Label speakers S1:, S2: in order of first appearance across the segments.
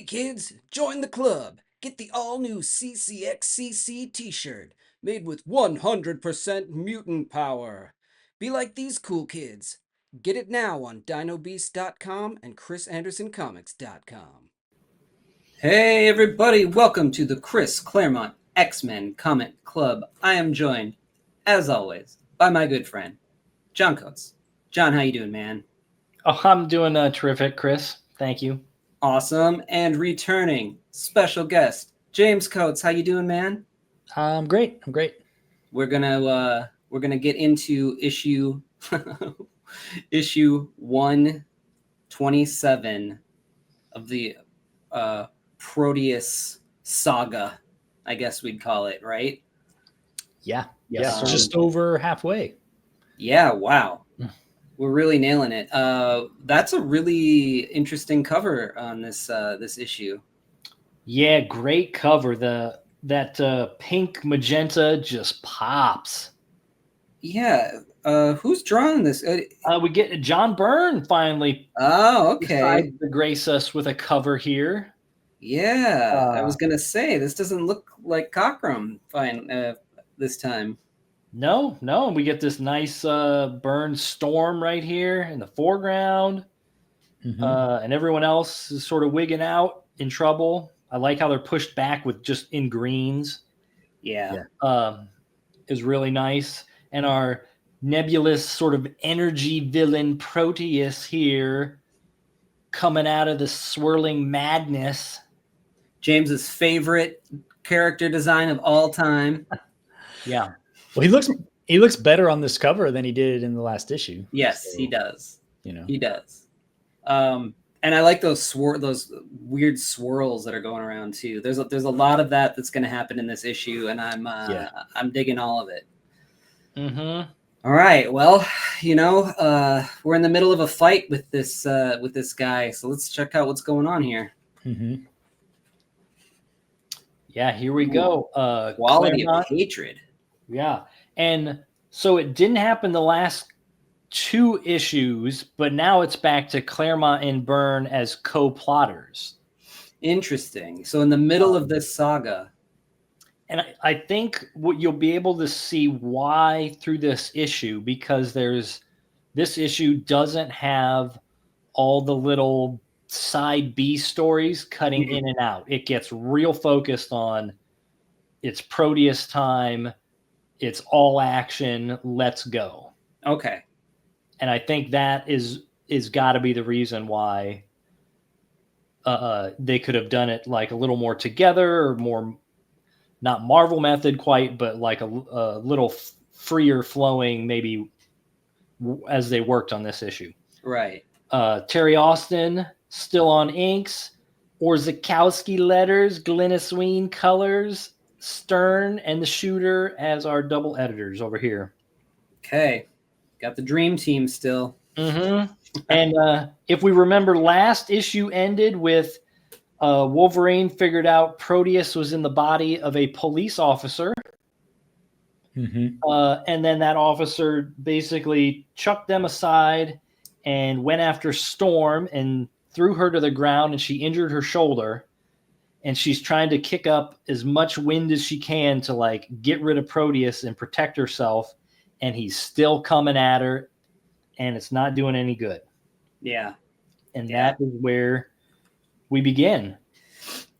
S1: Hey kids, join the club. Get the all-new CCXCC t-shirt made with 100% mutant power. Be like these cool kids. Get it now on dinobeast.com and chrisandersoncomics.com.
S2: Hey everybody, welcome to the Chris Claremont X-Men Comic Club. I am joined, as always, by my good friend, John Coates. John, how you doing, man?
S3: Oh, I'm doing terrific, Chris. Thank you.
S2: Awesome. And returning special guest, James Coates. How you doing, man?
S3: I'm great.
S2: We're gonna get into issue issue 127 of the Proteus Saga, I guess we'd call it, right?
S3: Yeah. Just over halfway.
S2: Yeah, wow. We're really nailing it. That's a really interesting cover on this issue.
S3: Yeah, great cover. That pink magenta just pops.
S2: Yeah. Who's drawing this?
S3: We get John Byrne finally.
S2: Oh, okay.
S3: Decides to grace us with a cover here.
S2: Yeah, I was gonna say this doesn't look like Cockrum this time.
S3: No, we get this nice Byrne storm right here in the foreground, and everyone else is sort of wigging out in trouble. I like how they're pushed back with just in greens.
S2: Yeah.
S3: Is really nice. And our nebulous sort of energy villain Proteus here coming out of the swirling madness.
S2: James's favorite character design of all time.
S3: Yeah.
S4: Well, he looks better on this cover than he did in the last issue.
S2: Yes,
S4: so,
S2: he does.
S4: He
S2: does. And I like those weird swirls that are going around too. There's a lot of that's going to happen in this issue, and I'm digging all of it.
S3: Mm-hmm.
S2: All right. Well, we're in the middle of a fight with this guy, so let's check out what's going on here.
S4: Mm-hmm.
S3: Yeah, here we go.
S2: Quality of hatred.
S3: Yeah. And so it didn't happen the last 2 issues, but now it's back to Claremont and Byrne as co-plotters.
S2: Interesting. So in the middle of this saga.
S3: And I think what you'll be able to see why through this issue, because this issue doesn't have all the little side B stories cutting in and out. It gets real focused on it's Proteus time. It's all action. Let's go.
S2: Okay.
S3: And I think that is got to be the reason why they could have done it like a little more together, or more, not Marvel method quite, but like a little freer flowing maybe as they worked on this issue.
S2: Right.
S3: Terry Austin still on inks, Orzechowski letters, Glynis Wein colors, Stern and the Shooter as our double editors over here.
S2: Okay. Got the dream team still.
S3: Mm-hmm. And if we remember, last issue ended with Wolverine figured out Proteus was in the body of a police officer.
S4: Mm-hmm.
S3: And then that officer basically chucked them aside and went after Storm and threw her to the ground, and she injured her shoulder. And she's trying to kick up as much wind as she can to like get rid of Proteus and protect herself. And he's still coming at her, and it's not doing any good.
S2: Yeah.
S3: And that is where we begin.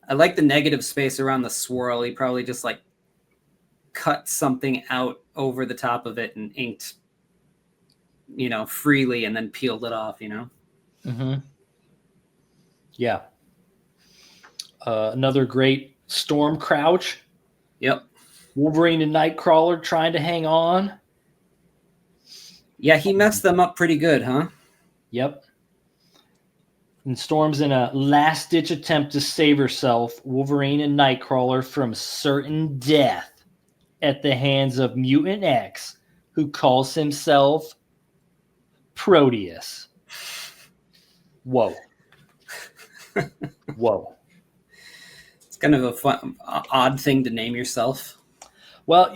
S2: I like the negative space around the swirl. He probably just like cut something out over the top of it and inked, freely, and then peeled it off,
S3: Mm-hmm. Yeah. Another great Storm crouch.
S2: Yep.
S3: Wolverine and Nightcrawler trying to hang on.
S2: Yeah, he messed them up pretty good, huh?
S3: Yep. And Storm's in a last-ditch attempt to save herself, Wolverine and Nightcrawler, from certain death at the hands of Mutant X, who calls himself Proteus. Whoa. Whoa.
S2: It's kind of a fun, odd thing to name yourself.
S3: Well,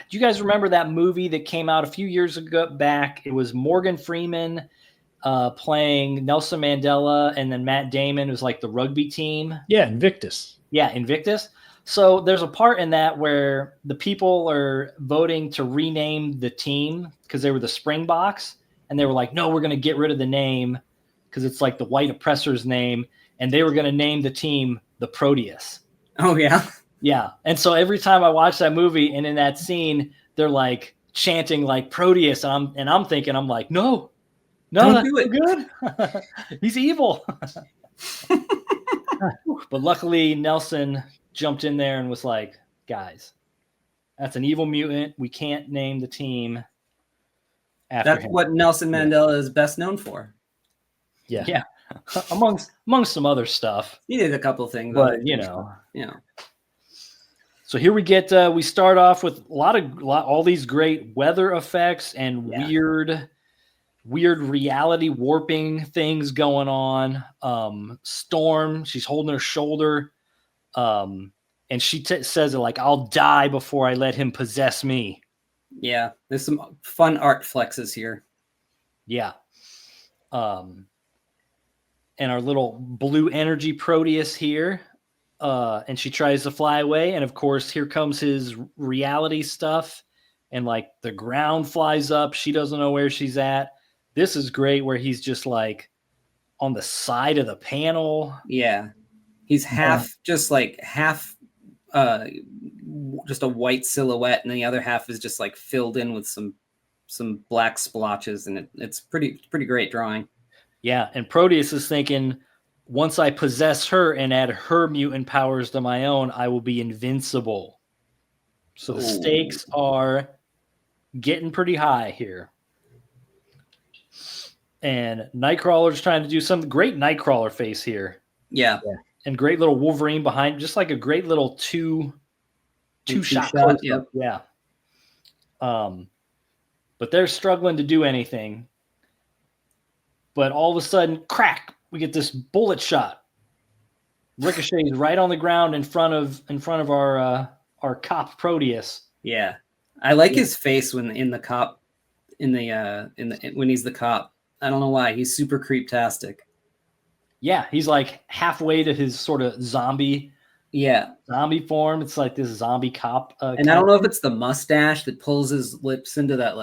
S3: do you guys remember that movie that came out a few years ago back? It was Morgan Freeman playing Nelson Mandela, and then Matt Damon was like the rugby team.
S4: Yeah, Invictus.
S3: Yeah, Invictus. So there's a part in that where the people are voting to rename the team because they were the Springboks, and they were like, no, we're going to get rid of the name because it's like the white oppressor's name, and they were going to name the team the Proteus.
S2: Oh, yeah?
S3: Yeah. And so every time I watch that movie and in that scene, they're like chanting like Proteus, and I'm thinking, I'm like, no,
S2: Don't
S3: that's
S2: do it.
S3: good. He's evil. But luckily Nelson jumped in there and was like, guys, that's an evil mutant. We can't name the team after
S2: That's
S3: him.
S2: what Nelson Mandela is best known for.
S4: Yeah.
S3: Yeah. amongst some other stuff.
S2: He did a couple of things.
S3: But, so here we start off with all these great weather effects and weird reality warping things going on. Storm, she's holding her shoulder. And she says it like, I'll die before I let him possess me.
S2: Yeah, there's some fun art flexes here.
S3: Yeah. And our little blue energy Proteus here. And she tries to fly away. And of course, here comes his reality stuff. And like the ground flies up. She doesn't know where she's at. This is great where he's just like on the side of the panel.
S2: Yeah. He's just a white silhouette, and the other half is just like filled in with some black splotches, and it's pretty great drawing.
S3: Yeah, and Proteus is thinking, once I possess her and add her mutant powers to my own, I will be invincible. So the stakes are getting pretty high here. And Nightcrawler's trying to do some great Nightcrawler face here.
S2: Yeah.
S3: And great little Wolverine behind, just like a great little two shot. Yeah. But they're struggling to do anything. But all of a sudden, crack, we get this bullet shot. Ricochets right on the ground in front of our cop Proteus.
S2: Yeah. I like his face when he's the cop. I don't know why. He's super creeptastic.
S3: Yeah, he's like halfway to his sort of zombie form. It's like this zombie cop.
S2: And I don't know if it's the mustache that pulls his lips into that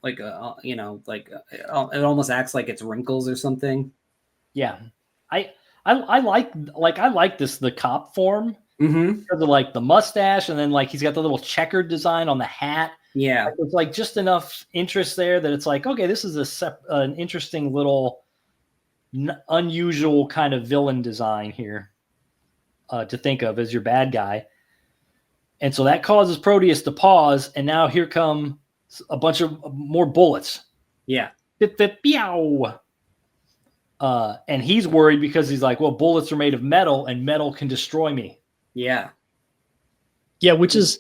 S2: it almost acts like it's wrinkles or something.
S3: Yeah, I like the cop form because of like the mustache, and then like he's got the little checkered design on the hat.
S2: Yeah,
S3: it's like just enough interest there that it's like, okay, this is an interesting little unusual kind of villain design here to think of as your bad guy. And so that causes Proteus to pause, and now here come a bunch of more bullets.
S2: Yeah.
S3: And he's worried because he's like, well, bullets are made of metal and metal can destroy me.
S2: Yeah.
S4: Yeah, which is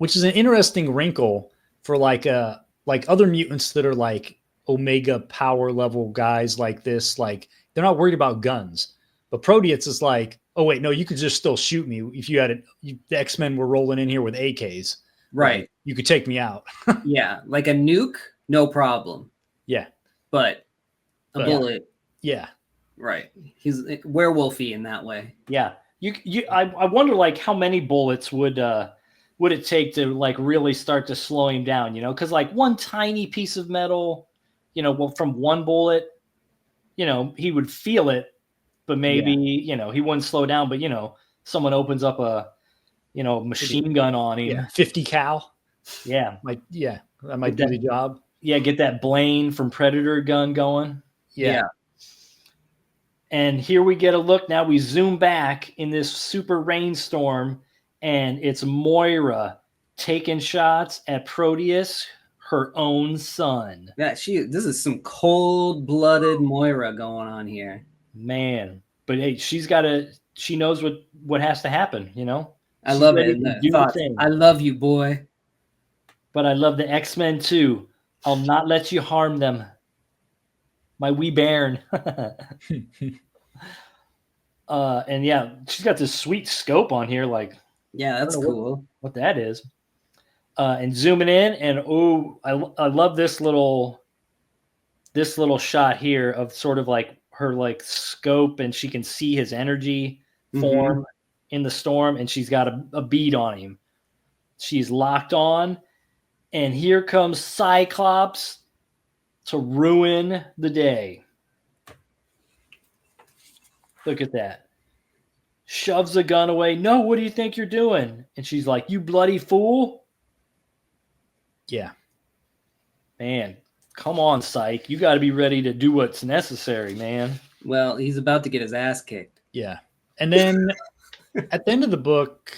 S4: an interesting wrinkle for like other mutants that are like Omega power level guys like this. Like they're not worried about guns, but Proteus is like, oh wait, no, you could just still shoot me if you had the X-Men were rolling in here with AKs.
S2: Right.
S4: You could take me out.
S2: Yeah. Like a nuke, no problem.
S4: Yeah.
S2: But a bullet.
S4: Yeah.
S2: Right. He's werewolfy in that way.
S3: Yeah. I wonder like how many bullets would it take to like really start to slow him down, because like one tiny piece of metal, from one bullet, he would feel it, but maybe, he wouldn't slow down. But, someone opens up a machine gun on him.
S4: Yeah. 50 cal.
S3: Yeah.
S4: That might do the job.
S3: Yeah. Get that Blaine from Predator gun going.
S4: Yeah.
S3: And here we get a look. Now we zoom back in this super rainstorm, and it's Moira taking shots at Proteus, her own son.
S2: Yeah, this is some cold-blooded Moira going on here.
S3: Man. But hey, she knows what has to happen,
S2: I love it. I love you, boy.
S3: But I love the X-Men too. I'll not let you harm them. My wee bairn. And yeah, she's got this sweet scope on here. Like,
S2: yeah, that's cool.
S3: What that is. And zooming in, and I love this this little shot here of sort of like her like scope, and she can see his energy form in the storm, and she's got a bead on him. She's locked on, and here comes Cyclops to ruin the day. Look at that. Shoves the gun away. No, what do you think you're doing? And she's like, you bloody fool.
S4: Yeah.
S3: Man, come on, Psych. You got to be ready to do what's necessary, man.
S2: Well, he's about to get his ass kicked.
S4: Yeah. And then at the end of the book,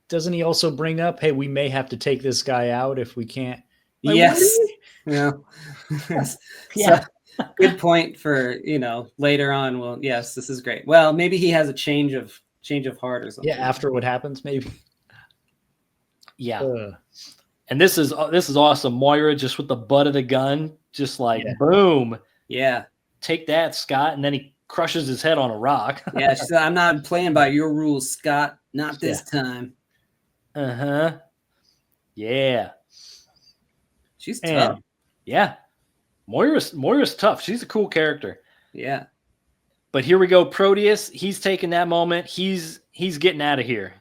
S4: doesn't he also bring up, hey, we may have to take this guy out if we can't? Like,
S2: yes. Yeah.
S3: Yeah.
S2: So, good point for, later on. Well, yes, this is great. Well, maybe he has a change of heart or something.
S4: Yeah, after what happens, maybe.
S3: Yeah. And this is awesome. Moira just with the butt of the gun, just like boom.
S2: Yeah.
S3: Take that, Scott. And then he crushes his head on a rock.
S2: Yeah, she said, I'm not playing by your rules, Scott. Not this time.
S3: Uh-huh. Yeah.
S2: She's tough.
S3: Yeah. Moira's tough. She's a cool character.
S2: Yeah.
S3: But here we go. Proteus, he's taking that moment. He's getting out of here.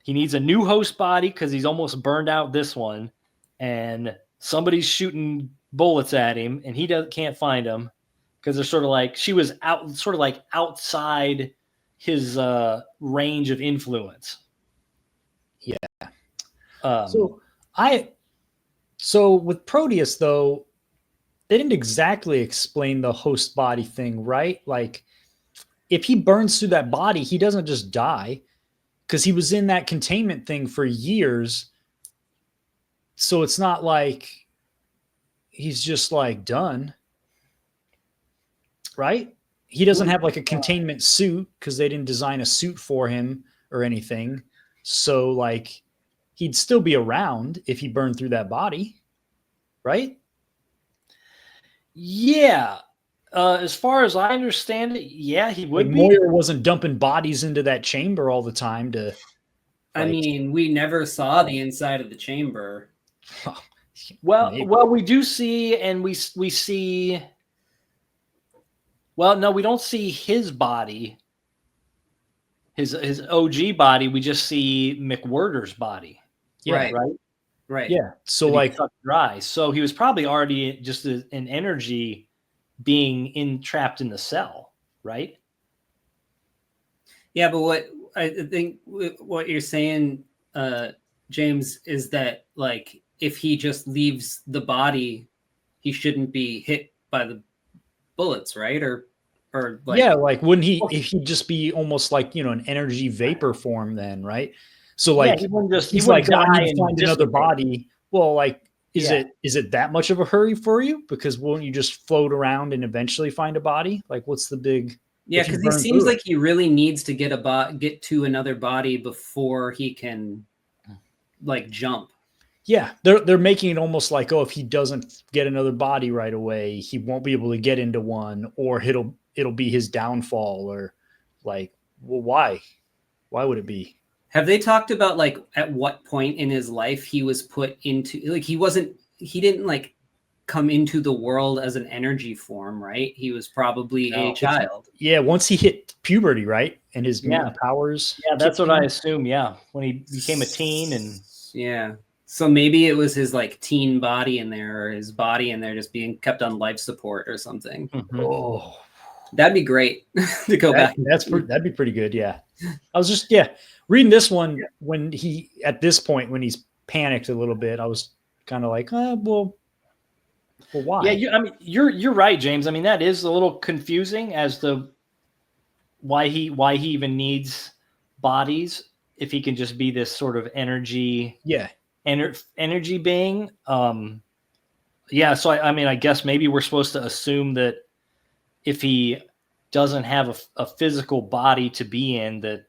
S3: He needs a new host body because he's almost burned out this one. And somebody's shooting bullets at him, and he can't find him because they're sort of like she was outside his range of influence.
S4: Yeah. So with Proteus, though, they didn't exactly explain the host body thing, right? Like, if he burns through that body, he doesn't just die because he was in that containment thing for years. So it's not like he's just like done, right? He doesn't have like a containment suit because they didn't design a suit for him or anything. So like he'd still be around if he burned through that body, right?
S3: Yeah. As far as I understand it, yeah, he would
S4: like
S3: be.
S4: Moira wasn't dumping bodies into that chamber all the time to.
S2: I mean, we never saw the inside of the chamber.
S3: Well, we do see, and we see. Well, no, we don't see his body. His OG body. We just see McWhirter's body.
S2: Yeah,
S3: right.
S4: Yeah. So like
S3: dry. So he was probably already just an energy being trapped in the cell, right?
S2: Yeah, but what I think what you're saying, James, is that like if he just leaves the body, he shouldn't be hit by the bullets, right? Or like,
S4: yeah, like wouldn't he? If he'd just be almost like an energy vapor form, then right? So like he's like, I need to find another body. Well, like is it that much of a hurry for you? Because won't you just float around and eventually find a body? Like what's the big?
S2: Yeah, because he seems like he really needs to get to another body before he can like jump.
S4: Yeah, they're making it almost like, if he doesn't get another body right away, he won't be able to get into one, or it'll be his downfall, or like, well, why? Why would it be?
S2: Have they talked about like at what point in his life he was put into like he didn't like come into the world as an energy form, right? He was probably a child.
S4: Yeah, once he hit puberty, right? And his mutant powers.
S3: Yeah, that's what I assume, yeah. When he became a teen and
S2: yeah. So maybe it was his like teen body in there, or his body in there just being kept on life support or something.
S3: Mm-hmm.
S4: Oh,
S2: that'd be great to go back.
S4: That'd be pretty good. Yeah. I was just, reading this one when at this point, when he's panicked a little bit, I was kind of like, well, why?
S3: Yeah. You're right, James. I mean, that is a little confusing as to why he even needs bodies if he can just be this sort of energy.
S4: Yeah.
S3: Energy being. So I guess maybe we're supposed to assume that if he doesn't have a physical body to be in, that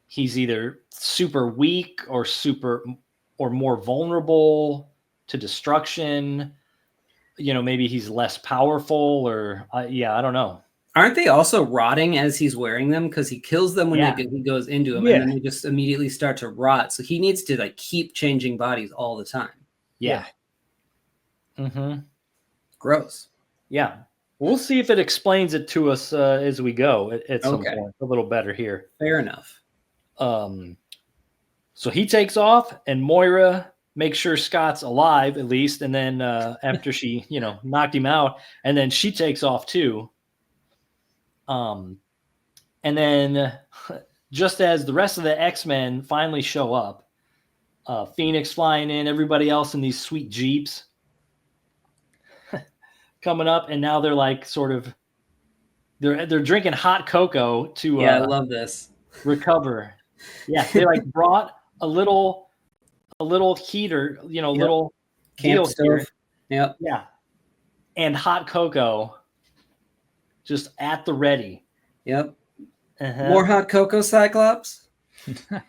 S3: he's either super weak or more vulnerable to destruction. Maybe he's less powerful, or I don't know.
S2: Aren't they also rotting as he's wearing them? Because he kills them when he goes into them, and then they just immediately start to rot. So he needs to like keep changing bodies all the time.
S3: Yeah. Mm-hmm.
S2: Gross.
S3: Yeah. We'll see if it explains it to us as we go at some
S2: Okay.
S3: point a little better here.
S2: Fair enough.
S3: So he takes off, and Moira makes sure Scott's alive at least, and then after she, knocked him out, and then she takes off too. And then just as the rest of the X-Men finally show up, Phoenix flying in, everybody else in these sweet Jeeps coming up, and now they're like sort of they're drinking hot cocoa to
S2: I love this.
S3: recover. Yeah, they like brought a little heater, little
S2: Camp stove.
S3: here.
S2: Yep.
S3: Yeah. And hot cocoa just at the ready.
S2: Yep.
S3: Uh-huh.
S2: More hot cocoa, Cyclops.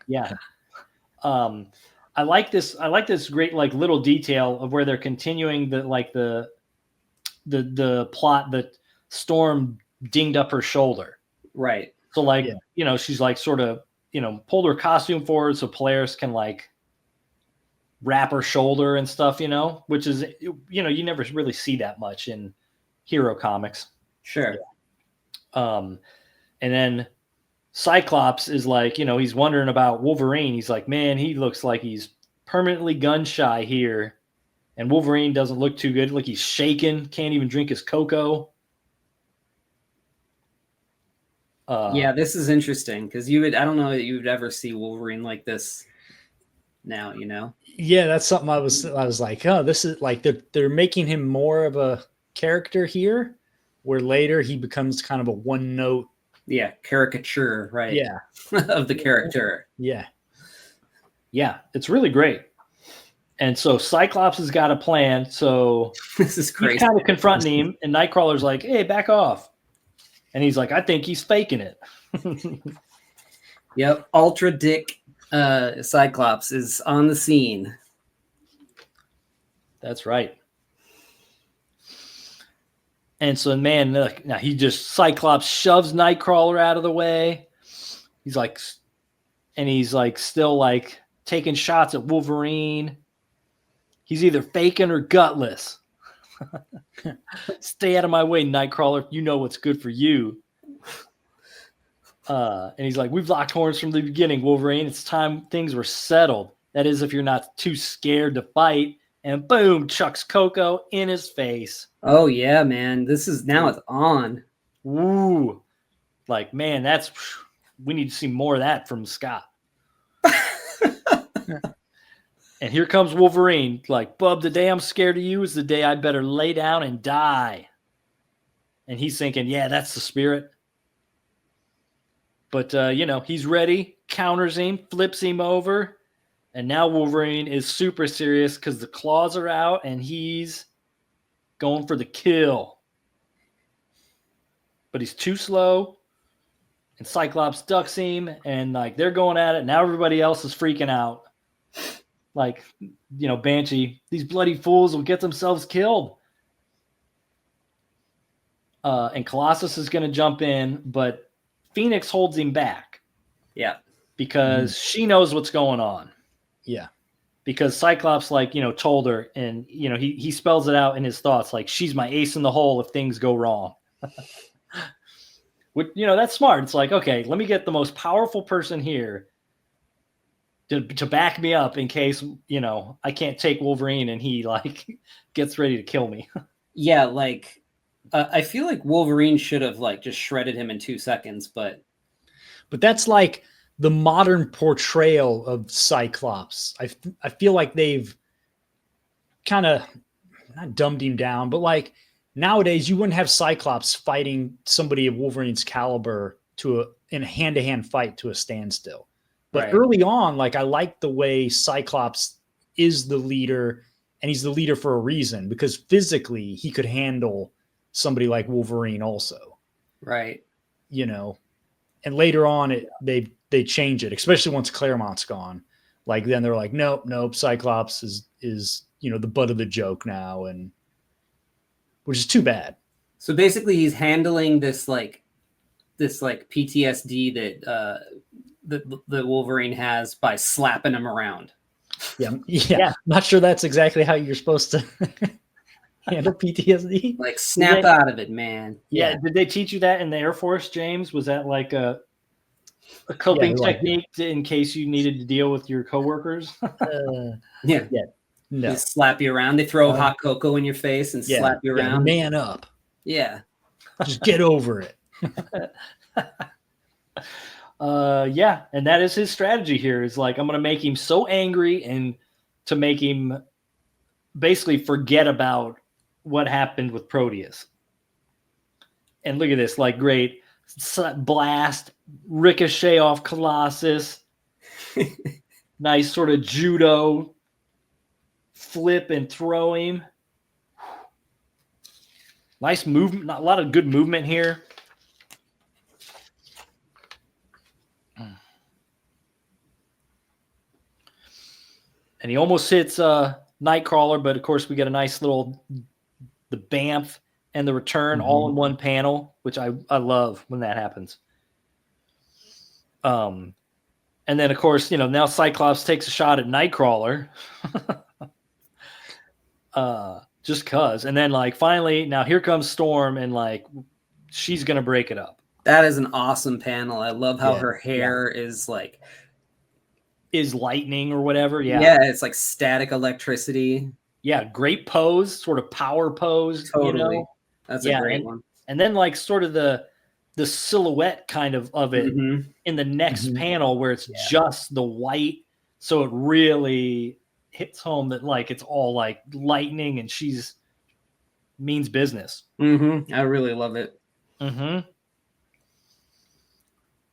S3: Yeah. I like this great like little detail of where they're continuing the plot that Storm dinged up her shoulder.
S2: Right.
S3: So like, she's like sort of, pulled her costume forward so Polaris can like wrap her shoulder and stuff, which is, you never really see that much in hero comics.
S2: Sure.
S3: And then Cyclops is like, he's wondering about Wolverine. He's like, man, he looks like he's permanently gun shy here. And Wolverine doesn't look too good. Like he's shaking, can't even drink his cocoa.
S2: Yeah, this is interesting because I don't know that you would ever see Wolverine like this now,
S4: Yeah, that's something I was like, oh, this is like they're making him more of a character here, where later he becomes kind of a one note.
S2: Yeah, caricature, right?
S4: Yeah.
S2: Of the character.
S4: Yeah.
S3: Yeah, it's really great. And so Cyclops has got a plan. So
S2: This is crazy.
S3: he's kind of confronting him, and Nightcrawler's like, hey, back off. And he's like, I think he's faking it.
S2: Yep. Ultra Dick Cyclops is on the scene.
S3: That's right. And so, man, now Cyclops shoves Nightcrawler out of the way. He's like still like taking shots at Wolverine. He's either faking or gutless. Stay out of my way, Nightcrawler. You know what's good for you. And he's like, we've locked horns from the beginning, Wolverine. It's time things were settled. That is, if you're not too scared to fight. And boom, chucks Coco in his face.
S2: Oh, yeah, man. It's on.
S3: Woo. Like, man, we need to see more of that from Scott. And here comes Wolverine. Like, bub, the day I'm scared of you is the day I'd better lay down and die. And he's thinking, yeah, that's the spirit. But, he's ready, counters him, flips him over. And now Wolverine is super serious because the claws are out and he's going for the kill. But he's too slow. And Cyclops ducks him. And, like, they're going at it. Now everybody else is freaking out. Like, Banshee, these bloody fools will get themselves killed. And Colossus is going to jump in, but Phoenix holds him back.
S2: Yeah.
S3: Because she knows what's going on.
S4: Yeah.
S3: Because Cyclops, told her, and, he spells it out in his thoughts, like, she's my ace in the hole if things go wrong. Which, that's smart. It's like, okay, let me get the most powerful person here to back me up in case, I can't take Wolverine and he, gets ready to kill me.
S2: Yeah, I feel like Wolverine should have, just shredded him in 2 seconds, but
S4: that's like the modern portrayal of Cyclops. I feel like they've kind of not dumbed him down, but nowadays you wouldn't have Cyclops fighting somebody of Wolverine's caliber in a hand-to-hand fight to a standstill. But
S2: right.
S4: Early on, I like the way Cyclops is the leader, and he's the leader for a reason, because physically he could handle somebody like Wolverine also.
S2: Right.
S4: And later on they change it, especially once Claremont's gone. Then they're like, nope, Cyclops is the butt of the joke now, and which is too bad.
S2: So basically he's handling this PTSD that Wolverine has by slapping him around.
S4: Yeah. I'm not sure that's exactly how you're supposed to. handle PTSD.
S2: Like snap out of it, man.
S3: Yeah. Did they teach you that in the Air Force, James? Was that like a coping technique in case you needed to deal with your coworkers?
S2: Yeah.
S4: No.
S2: They slap you around. They throw hot cocoa in your face and slap you around.
S4: Man up.
S2: Yeah.
S4: Just get over it.
S3: And that is his strategy here. Is like, I'm going to make him so angry and to make him basically forget about what happened with Proteus. And look at this, like, great blast, ricochet off Colossus. Nice sort of judo flip and throw him. Nice movement, a lot of good movement here. And he almost hits Nightcrawler, but of course we get a nice little the Bamf and the return all in one panel, which I love when that happens. And then of course, now Cyclops takes a shot at Nightcrawler. Just cause. And then like finally, now here comes Storm and like she's gonna break it up.
S2: That is an awesome panel. I love how her hair is like
S3: lightning or whatever.
S2: Yeah, it's like static electricity.
S3: Yeah, great pose, sort of power pose.
S2: Totally. That's a great one.
S3: And then like sort of the silhouette kind of it in the next panel where it's just the white. So it really hits home that like it's all like lightning and she's means business.
S2: I really love it.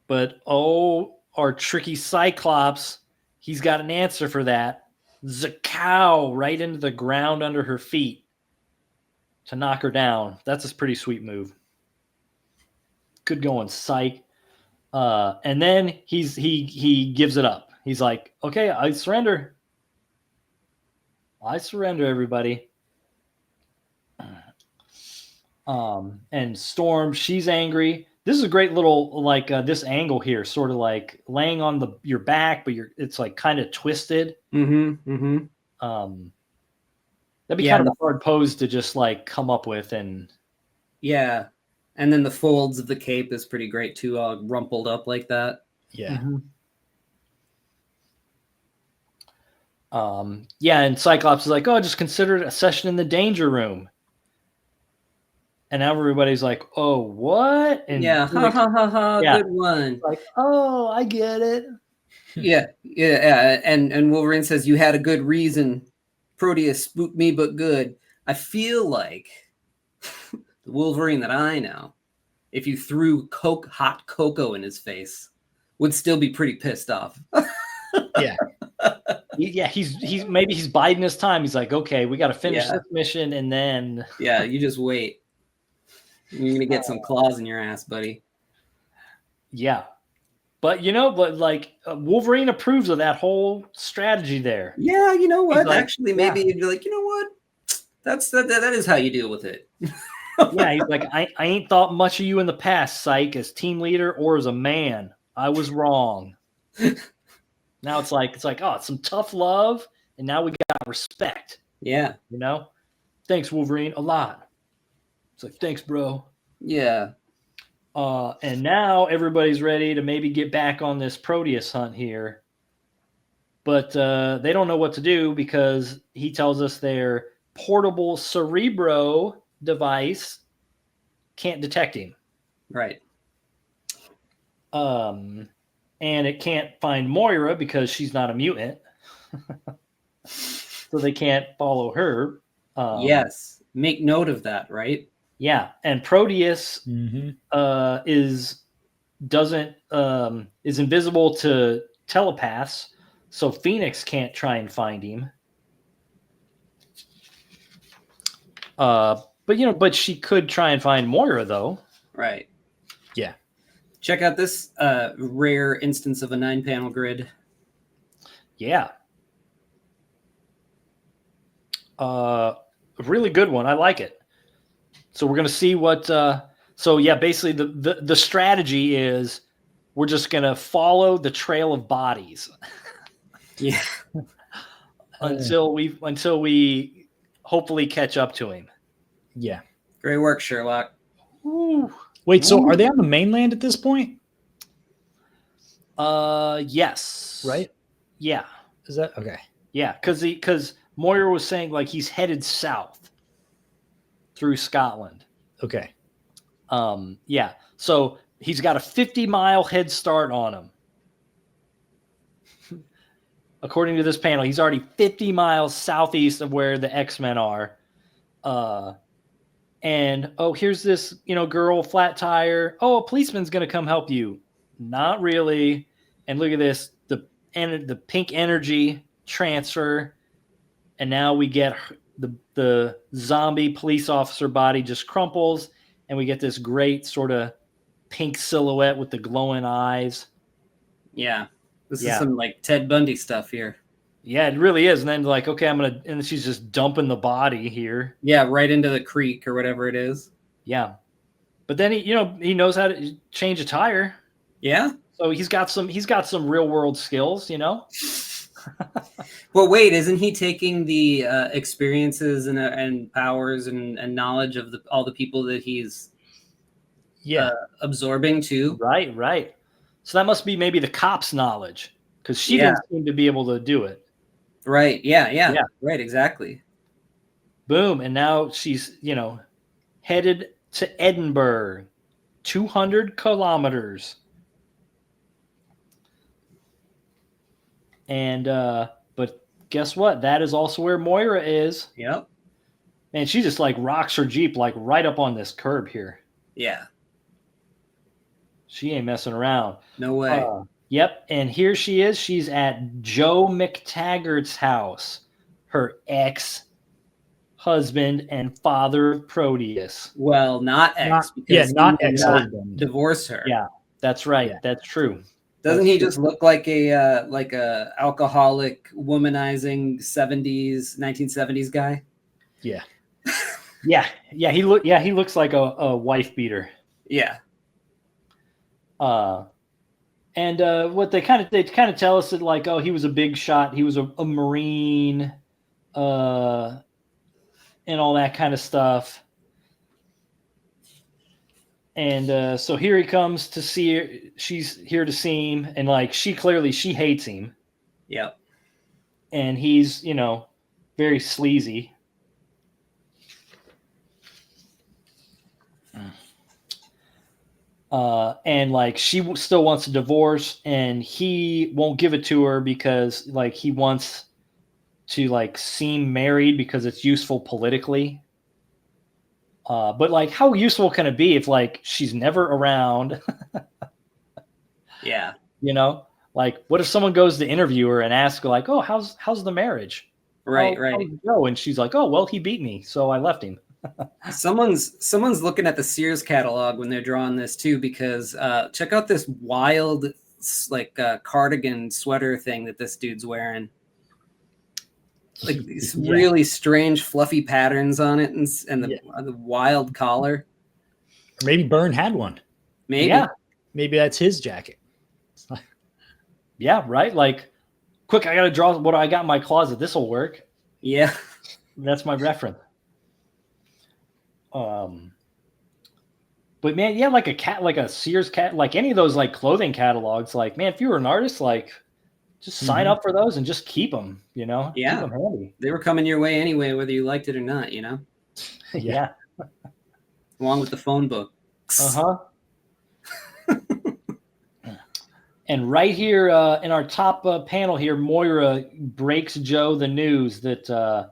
S3: But our tricky Cyclops, he's got an answer for that. Zakow right into the ground under her feet to knock her down. That's a pretty sweet move. Good going, Psych. And then he gives it up. He's like, okay, I surrender. I surrender, everybody. And Storm, she's angry. This is a great little like this angle here, sort of like laying on your back, but it's like kind of twisted. That'd be kind of a hard pose to just like come up with, and
S2: and then the folds of the cape is pretty great too, all rumpled up like that.
S3: And Cyclops is like, oh, just consider it a session in the danger room. And now everybody's like, oh, what? And
S2: good one.
S3: Like, oh, I get it.
S2: And Wolverine says, you had a good reason. Proteus spooked me, but good. I feel like the Wolverine that I know, if you threw hot cocoa in his face, would still be pretty pissed off.
S3: He's maybe he's biding his time. He's like, okay, we got to finish this mission, and then
S2: you just wait. You're gonna get some claws in your ass, buddy.
S3: Yeah, but like Wolverine approves of that whole strategy there.
S2: Yeah, you know what?
S3: Like,
S2: actually, maybe you'd be like, you know what? That is how you deal with it.
S3: He's like, I ain't thought much of you in the past, Psych, as team leader or as a man. I was wrong. Now it's like, oh, it's some tough love, and now we got respect.
S2: Yeah.
S3: Thanks, Wolverine, a lot. It's like, thanks, bro.
S2: Yeah.
S3: And now everybody's ready to maybe get back on this Proteus hunt here. But they don't know what to do because he tells us their portable Cerebro device can't detect him.
S2: Right.
S3: And it can't find Moira because she's not a mutant. So they can't follow her.
S2: Yes. Make note of that, right?
S3: Yeah. And Proteus is invisible to telepaths, so Phoenix can't try and find him. But she could try and find Moira though.
S2: Right.
S4: Yeah.
S2: Check out this rare instance of a 9-panel grid.
S3: Yeah. Really good one. I like it. So we're going to see what basically the strategy is we're just going to follow the trail of bodies.
S2: Yeah.
S3: until we hopefully catch up to him.
S4: Yeah.
S2: Great work, Sherlock.
S3: Ooh.
S4: Wait, so are they on the mainland at this point?
S3: Yes.
S4: Right?
S3: Yeah.
S4: Is that okay?
S3: Yeah, because Moira was saying like he's headed south through Scotland.
S4: Okay.
S3: Yeah. So he's got a 50-mile head start on him. According to this panel, he's already 50 miles southeast of where the X-Men are. And here's this, girl, flat tire. Oh, a policeman's gonna come help you. Not really. And look at this, the pink energy transfer, and now we get the zombie police officer body just crumples, and we get this great sort of pink silhouette with the glowing eyes.
S2: Yeah. This is some like Ted Bundy stuff here.
S3: Yeah, it really is. And then like, okay, and then she's just dumping the body here.
S2: Yeah, right into the creek or whatever it is.
S3: Yeah. But then he knows how to change a tire.
S2: Yeah.
S3: So he's got some real world skills,
S2: Well, wait, isn't he taking the experiences and powers and knowledge of all the people that he's absorbing too?
S3: Right. So that must be maybe the cop's knowledge, because she didn't seem to be able to do it.
S2: Right. Yeah. Right. Exactly.
S3: Boom. And now she's, headed to Edinburgh, 200 kilometers. And, but guess what? That is also where Moira is.
S2: Yep.
S3: And she just like rocks her Jeep like right up on this curb here.
S2: Yeah.
S3: She ain't messing around.
S2: No way.
S3: Yep. And here she is. She's at Joe McTaggart's house, her ex-husband and father of Proteus.
S2: Well, not ex.
S4: Not ex-husband.
S2: Divorce her.
S3: Yeah, that's right.
S4: Yeah.
S3: That's true.
S2: Doesn't he just look like a alcoholic, womanizing 1970s guy?
S4: Yeah.
S3: Yeah. He looks like a wife beater.
S2: Yeah.
S3: And what they kind of tell us that like, he was a big shot, he was a Marine, and all that kind of stuff. And so here he comes to see her. She's here to see him, and like she hates him.
S2: Yep.
S3: And he's very sleazy. And like she still wants a divorce, and he won't give it to her because like he wants to like seem married because it's useful politically. But like, how useful can it be if like she's never around?
S2: Yeah.
S3: Like what if someone goes to interview her and ask her like, oh, how's the marriage?
S2: Right.
S3: How did it go? And she's like, oh, well, he beat me, so I left him.
S2: Someone's looking at the Sears catalog when they're drawing this too, because check out this wild like cardigan sweater thing that this dude's wearing. Like these really strange fluffy patterns on it, and the wild collar.
S4: Or maybe Byrne had one.
S2: Maybe.
S3: Yeah.
S4: Maybe that's his jacket.
S3: Yeah, right. Like, quick, I gotta draw what I got in my closet. This will work.
S2: Yeah.
S3: That's my reference. But man, yeah, like a Sears cat, like any of those like clothing catalogs, like man, if you were an artist, like just sign up for those and just keep them,
S2: Yeah.
S3: Keep them handy.
S2: They were coming your way anyway, whether you liked it or not,
S3: Yeah.
S2: Along with the phone book.
S3: And right here in our top panel here, Moira breaks Joe the news that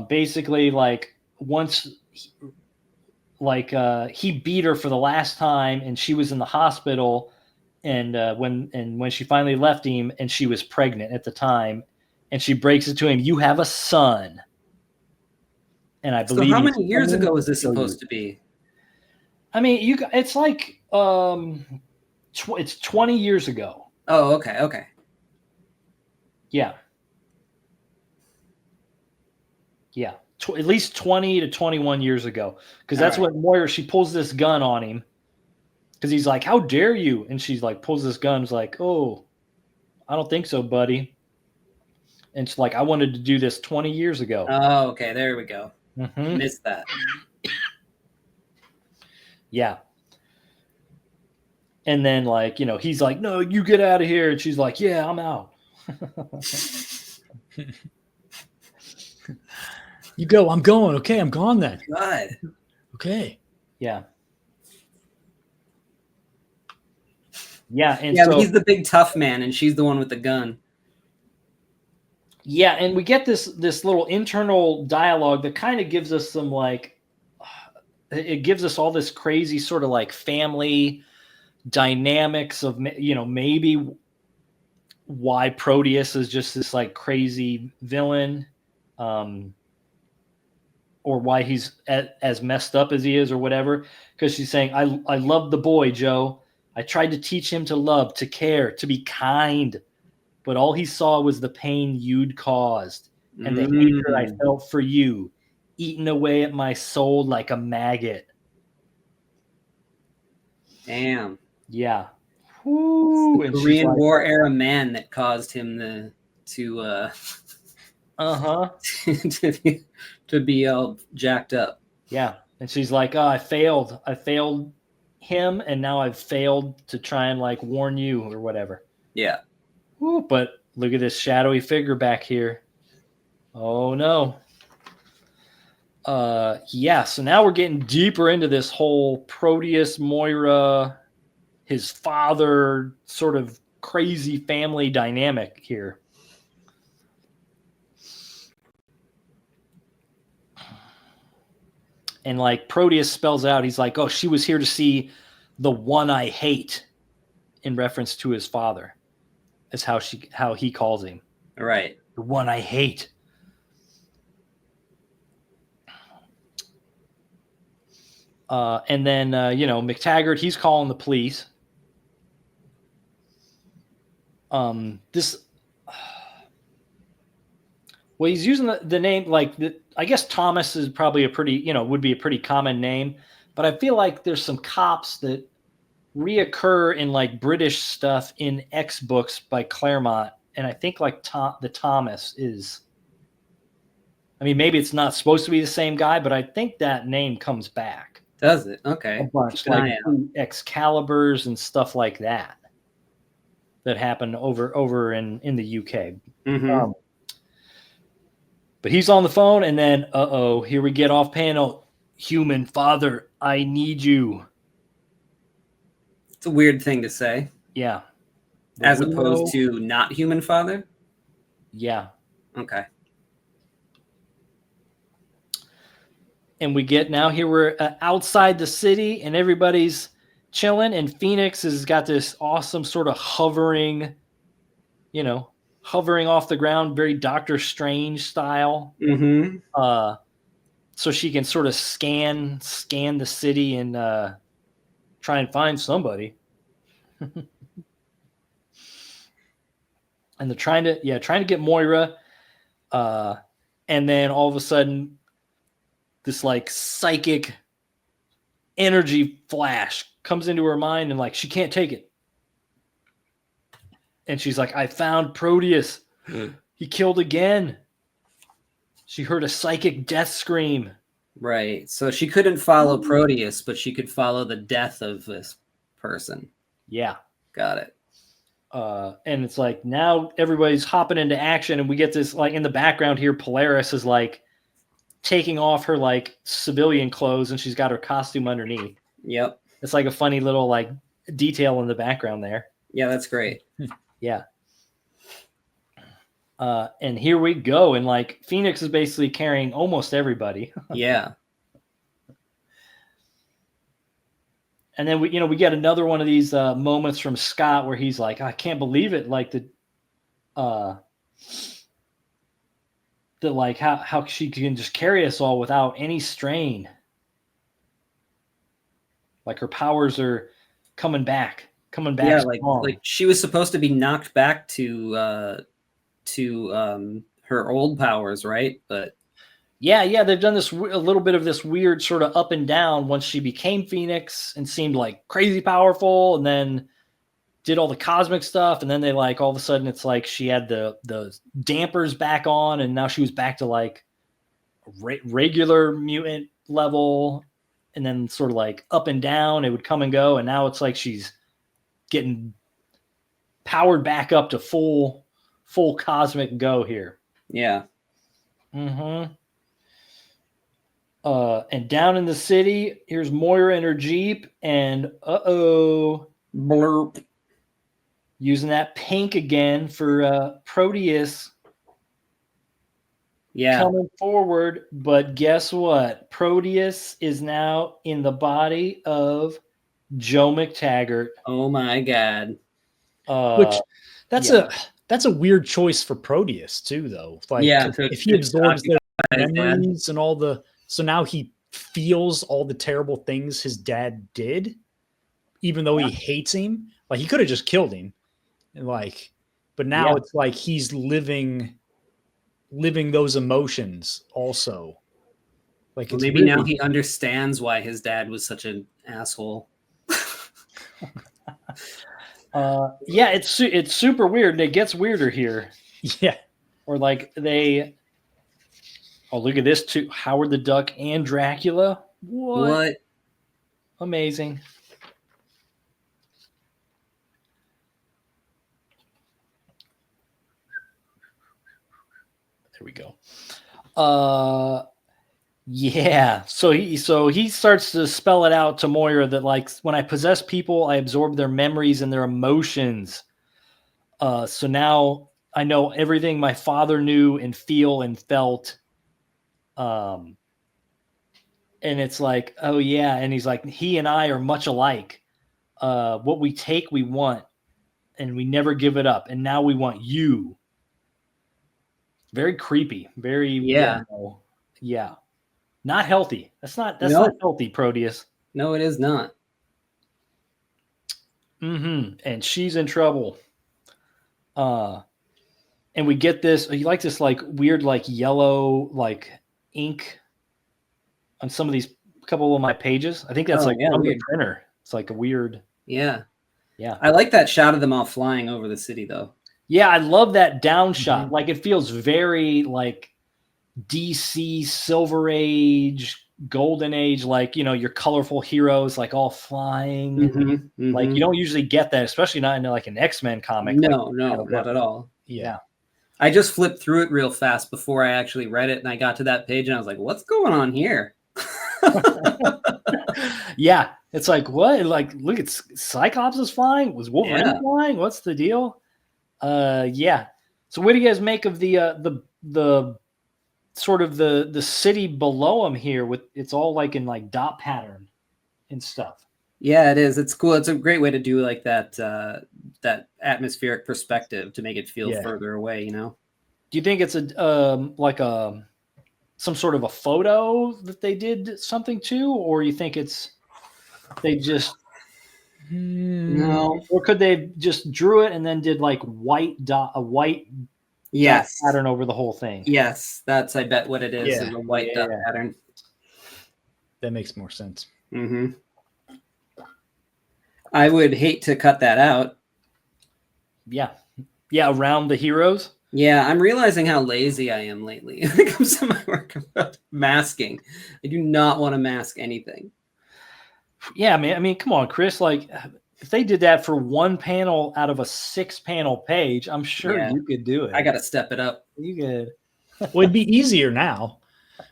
S3: basically like once he beat her for the last time, and she was in the hospital, and when she finally left him, and she was pregnant at the time, and she breaks it to him, you have a son. And I believe.
S2: So how many years ago is this supposed to be?
S3: I mean, it's like it's 20 years ago.
S2: Oh, okay.
S3: Yeah. At least 20 to 21 years ago, because that's when Moira, she pulls this gun on him, because he's like, how dare you? And she's like, pulls this gun. Is like, oh, I don't think so, buddy. And it's like, I wanted to do this 20 years ago.
S2: Oh, okay. There we go.
S3: Mhm.
S2: Missed that.
S3: Yeah. And then, like, he's like, no, you get out of here. And she's like, yeah, I'm out.
S4: You go, I'm going. Okay, I'm gone then.
S2: God.
S4: Okay.
S3: Yeah. Yeah. And
S2: Yeah,
S3: so,
S2: he's the big tough man, and she's the one with the gun.
S3: yeah. And we get this little internal dialogue that kind of gives us some, like, it gives us all this crazy sort of like family dynamics of, maybe why Proteus is just this like crazy villain, or why he's as messed up as he is or whatever. Because she's saying, I love the boy, Joe. I tried to teach him to love, to care, to be kind, but all he saw was the pain you'd caused and the hatred I felt for you, eating away at my soul like a maggot.
S2: Damn.
S3: Yeah.
S2: It's
S3: And
S2: the
S3: she's
S2: Korean
S3: like,
S2: War era man that caused him to to be all jacked up.
S3: Yeah. And she's like, oh, I failed him, and now I've failed to try and like warn you or whatever.
S2: Yeah.
S3: Ooh, but look at this shadowy figure back here. Oh no. Yeah, so now we're getting deeper into this whole Proteus, Moira, his father sort of crazy family dynamic here. And like Proteus spells out, he's like, oh, she was here to see the one I hate, in reference to his father. Is how he calls him.
S2: Right.
S3: The one I hate. And then, McTaggart, he's calling the police. Well, he's using the name, like, I guess Thomas is probably would be a pretty common name, but I feel like there's some cops that reoccur in like British stuff in X books by Claremont. And I think like the Thomas is, I mean, maybe it's not supposed to be the same guy, but I think that name comes back.
S2: Does it? Okay.
S3: A bunch, like Excaliburs and stuff like that happen over in the UK.
S2: Mm-hmm.
S3: But he's on the phone, and then, here we get off panel. Human father, I need you.
S2: It's a weird thing to say.
S3: Yeah.
S2: As opposed to not human father?
S3: Yeah.
S2: Okay.
S3: And we get now here we're outside the city, and everybody's chilling, and Phoenix has got this awesome sort of hovering off the ground, very Doctor Strange style.
S2: Mm-hmm.
S3: So she can sort of scan the city and try and find somebody. And they're trying to get Moira. And then all of a sudden, this like psychic energy flash comes into her mind, and like she can't take it. And she's like, I found Proteus. He killed again. She heard a psychic death scream.
S2: Right. So she couldn't follow Proteus, but she could follow the death of this person.
S3: Yeah.
S2: Got it.
S3: And it's like now everybody's hopping into action, and we get this like in the background here, Polaris is like taking off her like civilian clothes, and she's got her costume underneath.
S2: Yep.
S3: It's like a funny little like detail in the background there.
S2: Yeah, that's great.
S3: Yeah. And here we go. And like Phoenix is basically carrying almost everybody.
S2: Yeah.
S3: And then we get another one of these moments from Scott where he's like, I can't believe it. Like like how she can just carry us all without any strain. Like her powers are coming back.
S2: Yeah, like she was supposed to be knocked back to her old powers, right? But
S3: yeah, they've done this a little bit of this weird sort of up and down once she became Phoenix and seemed like crazy powerful, and then did all the cosmic stuff, and then they like all of a sudden it's like she had the dampers back on, and now she was back to like regular mutant level, and then sort of like up and down. It would come and go, and now it's like she's getting powered back up to full cosmic go here.
S2: Yeah.
S3: Mm-hmm. And down in the city, here's Moira in her Jeep, and
S2: Blurp.
S3: using that pink again for Proteus.
S2: Yeah.
S3: Coming forward, but guess what? Proteus is now in the body of Joe McTaggart.
S2: Oh my God.
S4: Which that's a weird choice for Proteus too, though. Like, if he absorbs the memories and all the, so now he feels all the terrible things his dad did, even though he hates him. Like, he could have just killed him, and like, but now it's like he's living those emotions also. Like,
S2: well, maybe now he understands why his dad was such an asshole.
S3: It's super weird, and it gets weirder here.
S4: Yeah.
S3: Or like look at this too. Howard the Duck and Dracula. What? Amazing. There we go. Yeah. So he starts to spell it out to Moira that, like, when I possess people, I absorb their memories and their emotions. So now I know everything my father knew and feel and felt. And it's like, oh yeah. And he's like, he and I are much alike. What we take, we want, and we never give it up. And now we want you. Very creepy. Very, yeah. Not healthy. That's not healthy, Proteus.
S2: No, it is not.
S3: Mm-hmm. And she's in trouble. And we get this, you like this like weird, like yellow, like ink on some of these couple of my pages. I think that's from the printer. It's like a weird.
S2: Yeah.
S3: Yeah.
S2: I like that shot of them all flying over the city though.
S3: Yeah, I love that down shot. Mm-hmm. Like, it feels very like DC Silver Age, Golden Age, like, your colorful heroes like all flying.
S2: Mm-hmm, mm-hmm.
S3: Like, you don't usually get that, especially not in like an X-Men comic.
S2: No, not at all.
S3: Yeah.
S2: I just flipped through it real fast before I actually read it, and I got to that page and I was like, what's going on here?
S3: Yeah. It's like, what? Like, look, it's Cyclops is flying? Was Wolverine flying? What's the deal? Yeah. So what do you guys make of the sort of the city below him here? With it's all like in like dot pattern and stuff.
S2: Yeah, it is. It's cool. It's a great way to do like that that atmospheric perspective to make it feel further away. Do
S3: you think it's some sort of a photo that they did something to, or you think they just no, or could they just drew it and then did like a white dot pattern over the whole thing?
S2: Yes, that's I bet what it is. Yeah. A white dot pattern.
S4: That makes more sense.
S2: Mm-hmm. I would hate to cut that out.
S3: Yeah, around the heroes.
S2: Yeah, I'm realizing how lazy I am lately when it comes to my work about masking. I do not want to mask anything.
S3: Yeah, man. I mean, come on, Chris. Like, if they did that for one panel out of a 6-panel page, I'm sure you could do it.
S2: I got to step it up.
S3: You could.
S4: Well, it'd be easier now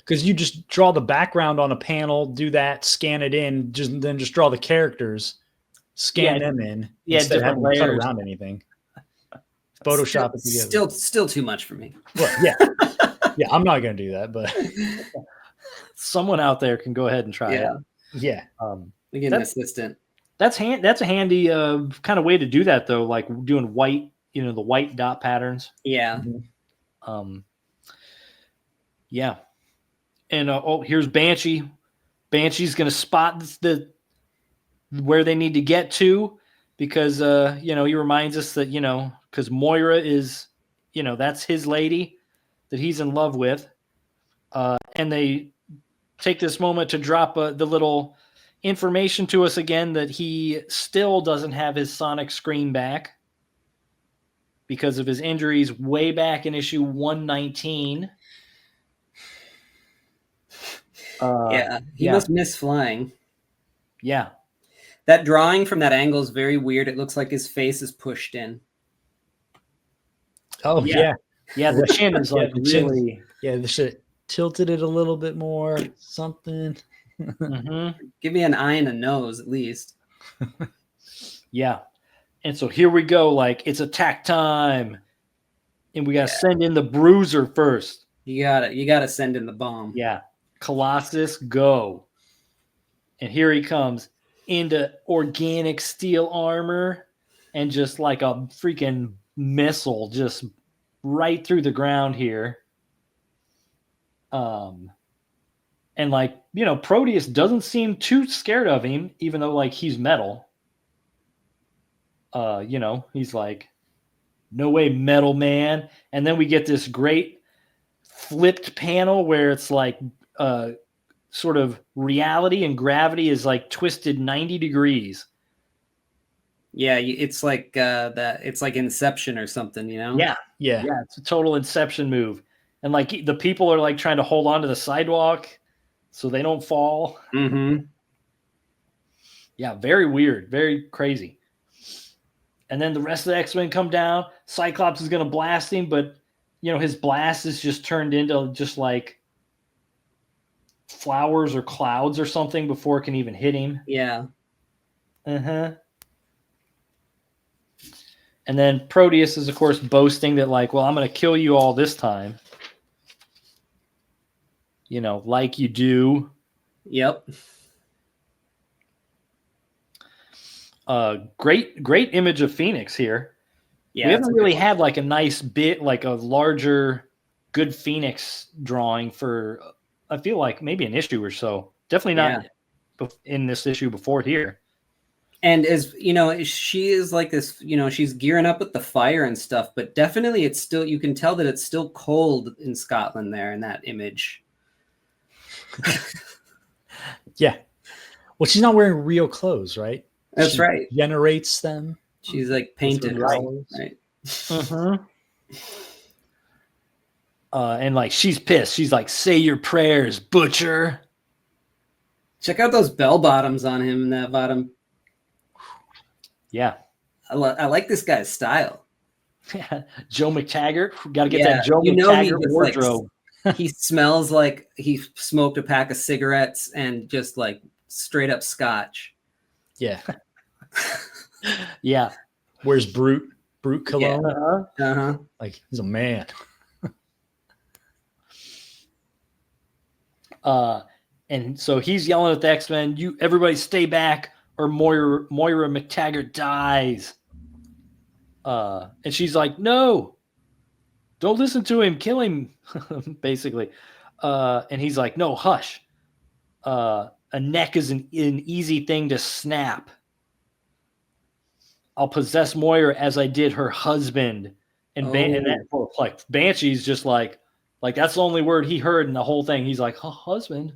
S4: because you just draw the background on a panel, do that, scan it in, then just draw the characters, scan them in.
S3: Yeah, different layers.
S4: Cut around anything. Photoshop it together.
S2: Still too much for me.
S4: Well, yeah. Yeah, I'm not going to do that, but
S3: someone out there can go ahead and try it.
S4: Yeah.
S2: We get an assistant. That's
S3: a handy kind of way to do that though, like doing white, the white dot patterns.
S2: Yeah.
S3: Yeah. And here's Banshee. Banshee's going to spot where they need to get to because he reminds us that because Moira is that's his lady that he's in love with, and they take this moment to drop the little information to us again that he still doesn't have his sonic scream back because of his injuries way back in issue 119.
S2: Yeah, he
S3: yeah.
S2: must miss flying.
S3: Yeah.
S2: That drawing from that angle is very weird. It looks like his face is pushed in.
S4: Oh yeah.
S3: Yeah, the chin is like
S4: the chin.
S3: really.
S4: Yeah, they should have tilted it a little bit more. Something.
S3: Mm-hmm.
S2: Give me an eye and a nose at least.
S3: Yeah. And so here we go. Like, it's attack time. And we got to send in the bruiser first.
S2: You gotta send in the bomb.
S3: Yeah. Colossus, go. And here he comes into organic steel armor and just like a freaking missile just right through the ground here. And like, you know, Proteus doesn't seem too scared of him, even though like he's metal. You know, he's like, no way, metal man. And then we get this great flipped panel where it's like sort of reality and gravity is like twisted 90 degrees.
S2: Yeah, it's like that. It's like Inception or something, you know?
S3: Yeah.
S4: Yeah.
S3: Yeah. It's a total Inception move. And like the people are like trying to hold on to the sidewalk so they don't fall.
S2: Mm-hmm.
S3: Yeah. Very weird. Very crazy. And then the rest of the X-Men come down. Cyclops is going to blast him, but you know, his blast is just turned into just like flowers or clouds or something before it can even hit him.
S2: Yeah.
S3: Uh-huh. And then Proteus is, of course, boasting that, like, well, I'm going to kill you all this time. You know, like you do.
S2: Yep.
S3: Great image of Phoenix here.
S2: Yeah.
S3: We haven't really had like a nice bit, like a larger, good Phoenix drawing for, I feel like maybe an issue or so. Definitely not in this issue before here.
S2: And as you know, she is like this, you know, she's gearing up with the fire and stuff, but definitely it's still, you can tell that it's still cold in Scotland there in that image.
S4: Yeah. Well, she's not wearing real clothes, right?
S2: That's
S4: She
S2: right.
S4: generates them.
S2: She's like painted,
S4: Right.
S2: right?
S3: Mm-hmm. And like she's pissed. She's like, "Say your prayers, butcher."
S2: Check out those bell bottoms on him in that bottom.
S3: Yeah.
S2: I like this guy's style.
S3: Joe McTaggart. Got to get
S2: Yeah,
S3: that Joe
S2: you know he
S3: McTaggart
S2: just, like,
S3: wardrobe.
S2: He smells like he smoked a pack of cigarettes and just like straight up scotch.
S4: Yeah.
S3: Yeah.
S4: Wears Brute cologne.
S2: Uh-huh.
S4: Like he's a man.
S3: And so he's yelling at the X-Men, "You everybody stay back or Moira McTaggart dies." And she's like, "No. Don't listen to him, kill him," basically. And he's like, "No, hush. A neck is an easy thing to snap. I'll possess Moira as I did her husband." And, like Banshee's just like that's the only word he heard in the whole thing. He's like, husband.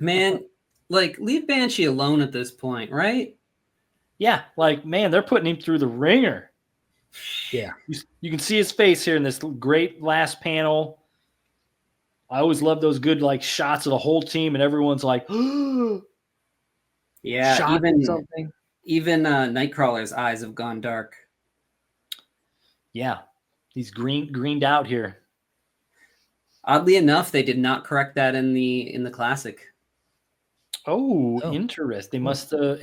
S2: Man, like leave Banshee alone at this point, right?
S3: Yeah, like, man, they're putting him through the ringer.
S4: Yeah.
S3: You can see his face here in this great last panel. I always love those good like shots of the whole team and everyone's like,
S2: Yeah,
S3: something.
S2: even Nightcrawler's eyes have gone dark.
S3: Yeah, he's greened out here.
S2: Oddly enough, they did not correct that in the classic.
S3: Oh, interesting. They must have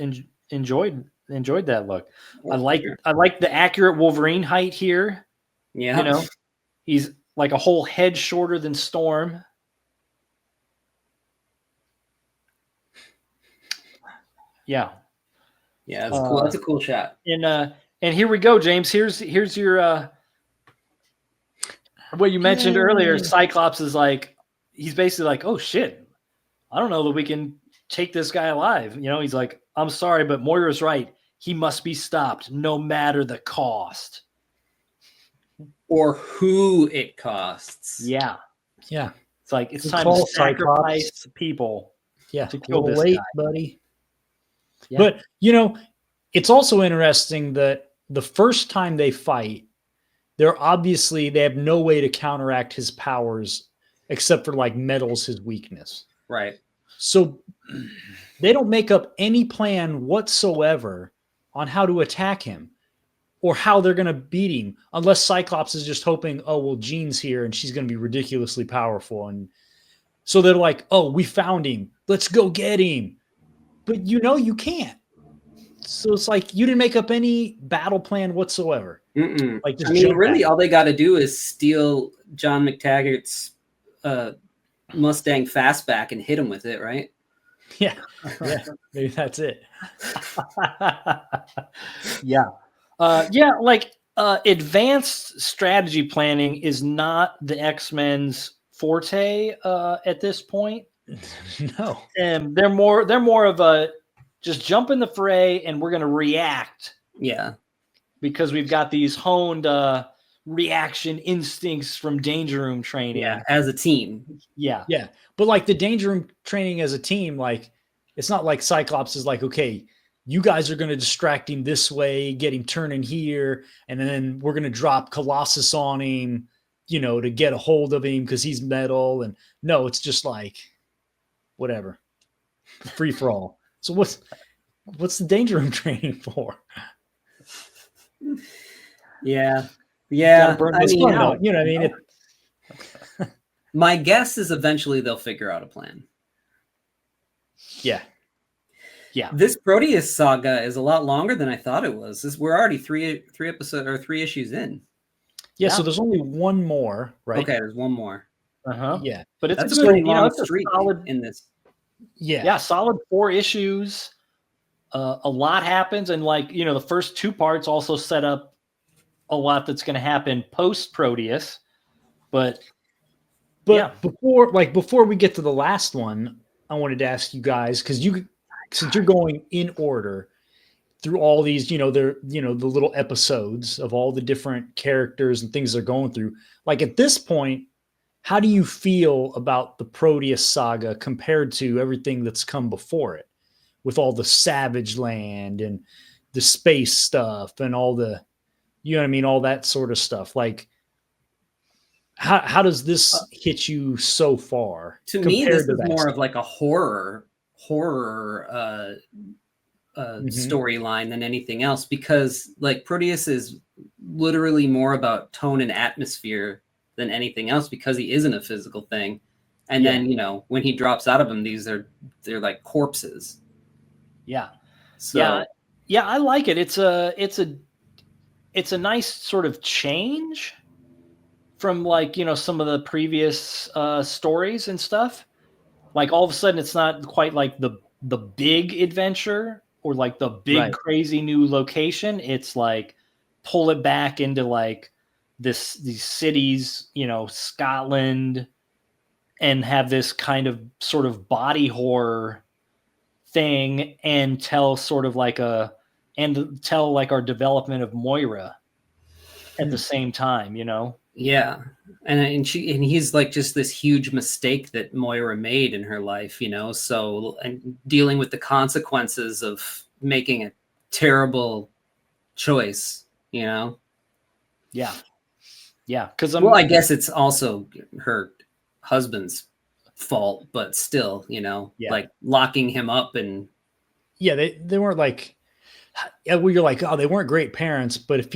S3: enjoyed that look. I like the accurate Wolverine height here.
S2: Yeah,
S3: You know, he's like a whole head shorter than Storm. Yeah.
S2: Yeah, that's cool. That's a cool shot.
S3: And here we go, James. Here's your what you mentioned earlier. Cyclops is like, he's basically like, "Oh shit, I don't know that we can take this guy alive." You know, he's like, "I'm sorry, but Moira's right. He must be stopped, no matter the cost."
S2: Or who it costs.
S3: Yeah.
S4: Yeah.
S3: It's like it's
S4: Good
S3: time
S4: call,
S3: to sacrifice
S4: Cyclops.
S3: people.
S4: Yeah.
S3: To kill
S4: a little
S3: this
S4: late,
S3: guy.
S4: buddy.
S3: Yeah.
S4: But you know, it's also interesting that the first time they fight, they have no way to counteract his powers except for like metal's his weakness.
S2: Right.
S4: So they don't make up any plan whatsoever on how to attack him or how they're going to beat him, unless Cyclops is just hoping, oh, well, Jean's here and she's going to be ridiculously powerful. And so they're like, oh, we found him. Let's go get him. But you can't. So it's like you didn't make up any battle plan whatsoever. Like, just
S2: really, all they got to do is steal John McTaggart's Mustang Fastback and hit him with it, right?
S4: Yeah, maybe that's it.
S3: Yeah. Advanced strategy planning is not the X-Men's forte at this point.
S4: No.
S3: And they're more of a just jump in the fray and we're going to react.
S2: Yeah.
S3: Because we've got these honed reaction instincts from Danger Room training.
S2: Yeah, as a team.
S3: Yeah.
S4: Yeah. But like the Danger Room training as a team, like it's not like Cyclops is like, okay, you guys are going to distract him this way, get him turning here, and then we're going to drop Colossus on him, to get a hold of him because he's metal. And no, it's just like whatever. Free for all. So what's the Danger Room training for?
S2: Yeah. My guess is eventually they'll figure out a plan.
S4: Yeah.
S2: This Proteus Saga is a lot longer than I thought it was. We're already three episodes or 3 issues in.
S4: Yeah. So there's only one more, right?
S2: Okay, there's one more.
S4: Yeah,
S3: but it's
S2: That's
S3: a
S2: a pretty long
S3: it's a
S2: streak
S3: solid
S2: in this.
S3: Yeah, solid 4 issues. A lot happens, and the first 2 parts also set up a lot that's going to happen post Proteus. But
S4: before we get to the last one, I wanted to ask you guys, because since you're going in order through all these, the little episodes of all the different characters and things they're going through. Like at this point, how do you feel about the Proteus Saga compared to everything that's come before it, with all the Savage Land and the space stuff and all the, all that sort of stuff? Like, how does this hit you so far?
S2: To me, this is more of like a horror storyline than anything else, because like Proteus is literally more about tone and atmosphere than anything else, because he isn't a physical thing. And then, when he drops out of him, they're like corpses.
S3: Yeah.
S2: So
S3: yeah, I like it. It's a nice sort of change from some of the previous stories and stuff. Like all of a sudden it's not quite like the big adventure or like the big crazy new location. It's like pull it back into like these cities, Scotland, and have this kind of sort of body horror thing, and tell our development of Moira at the same time,
S2: Yeah. And he's like just this huge mistake that Moira made in her life, so, and dealing with the consequences of making a terrible choice,
S3: Yeah.
S2: I guess it's also her husband's fault, but still, like locking him up. And
S4: they weren't like, well, you're like, oh, they weren't great parents, but if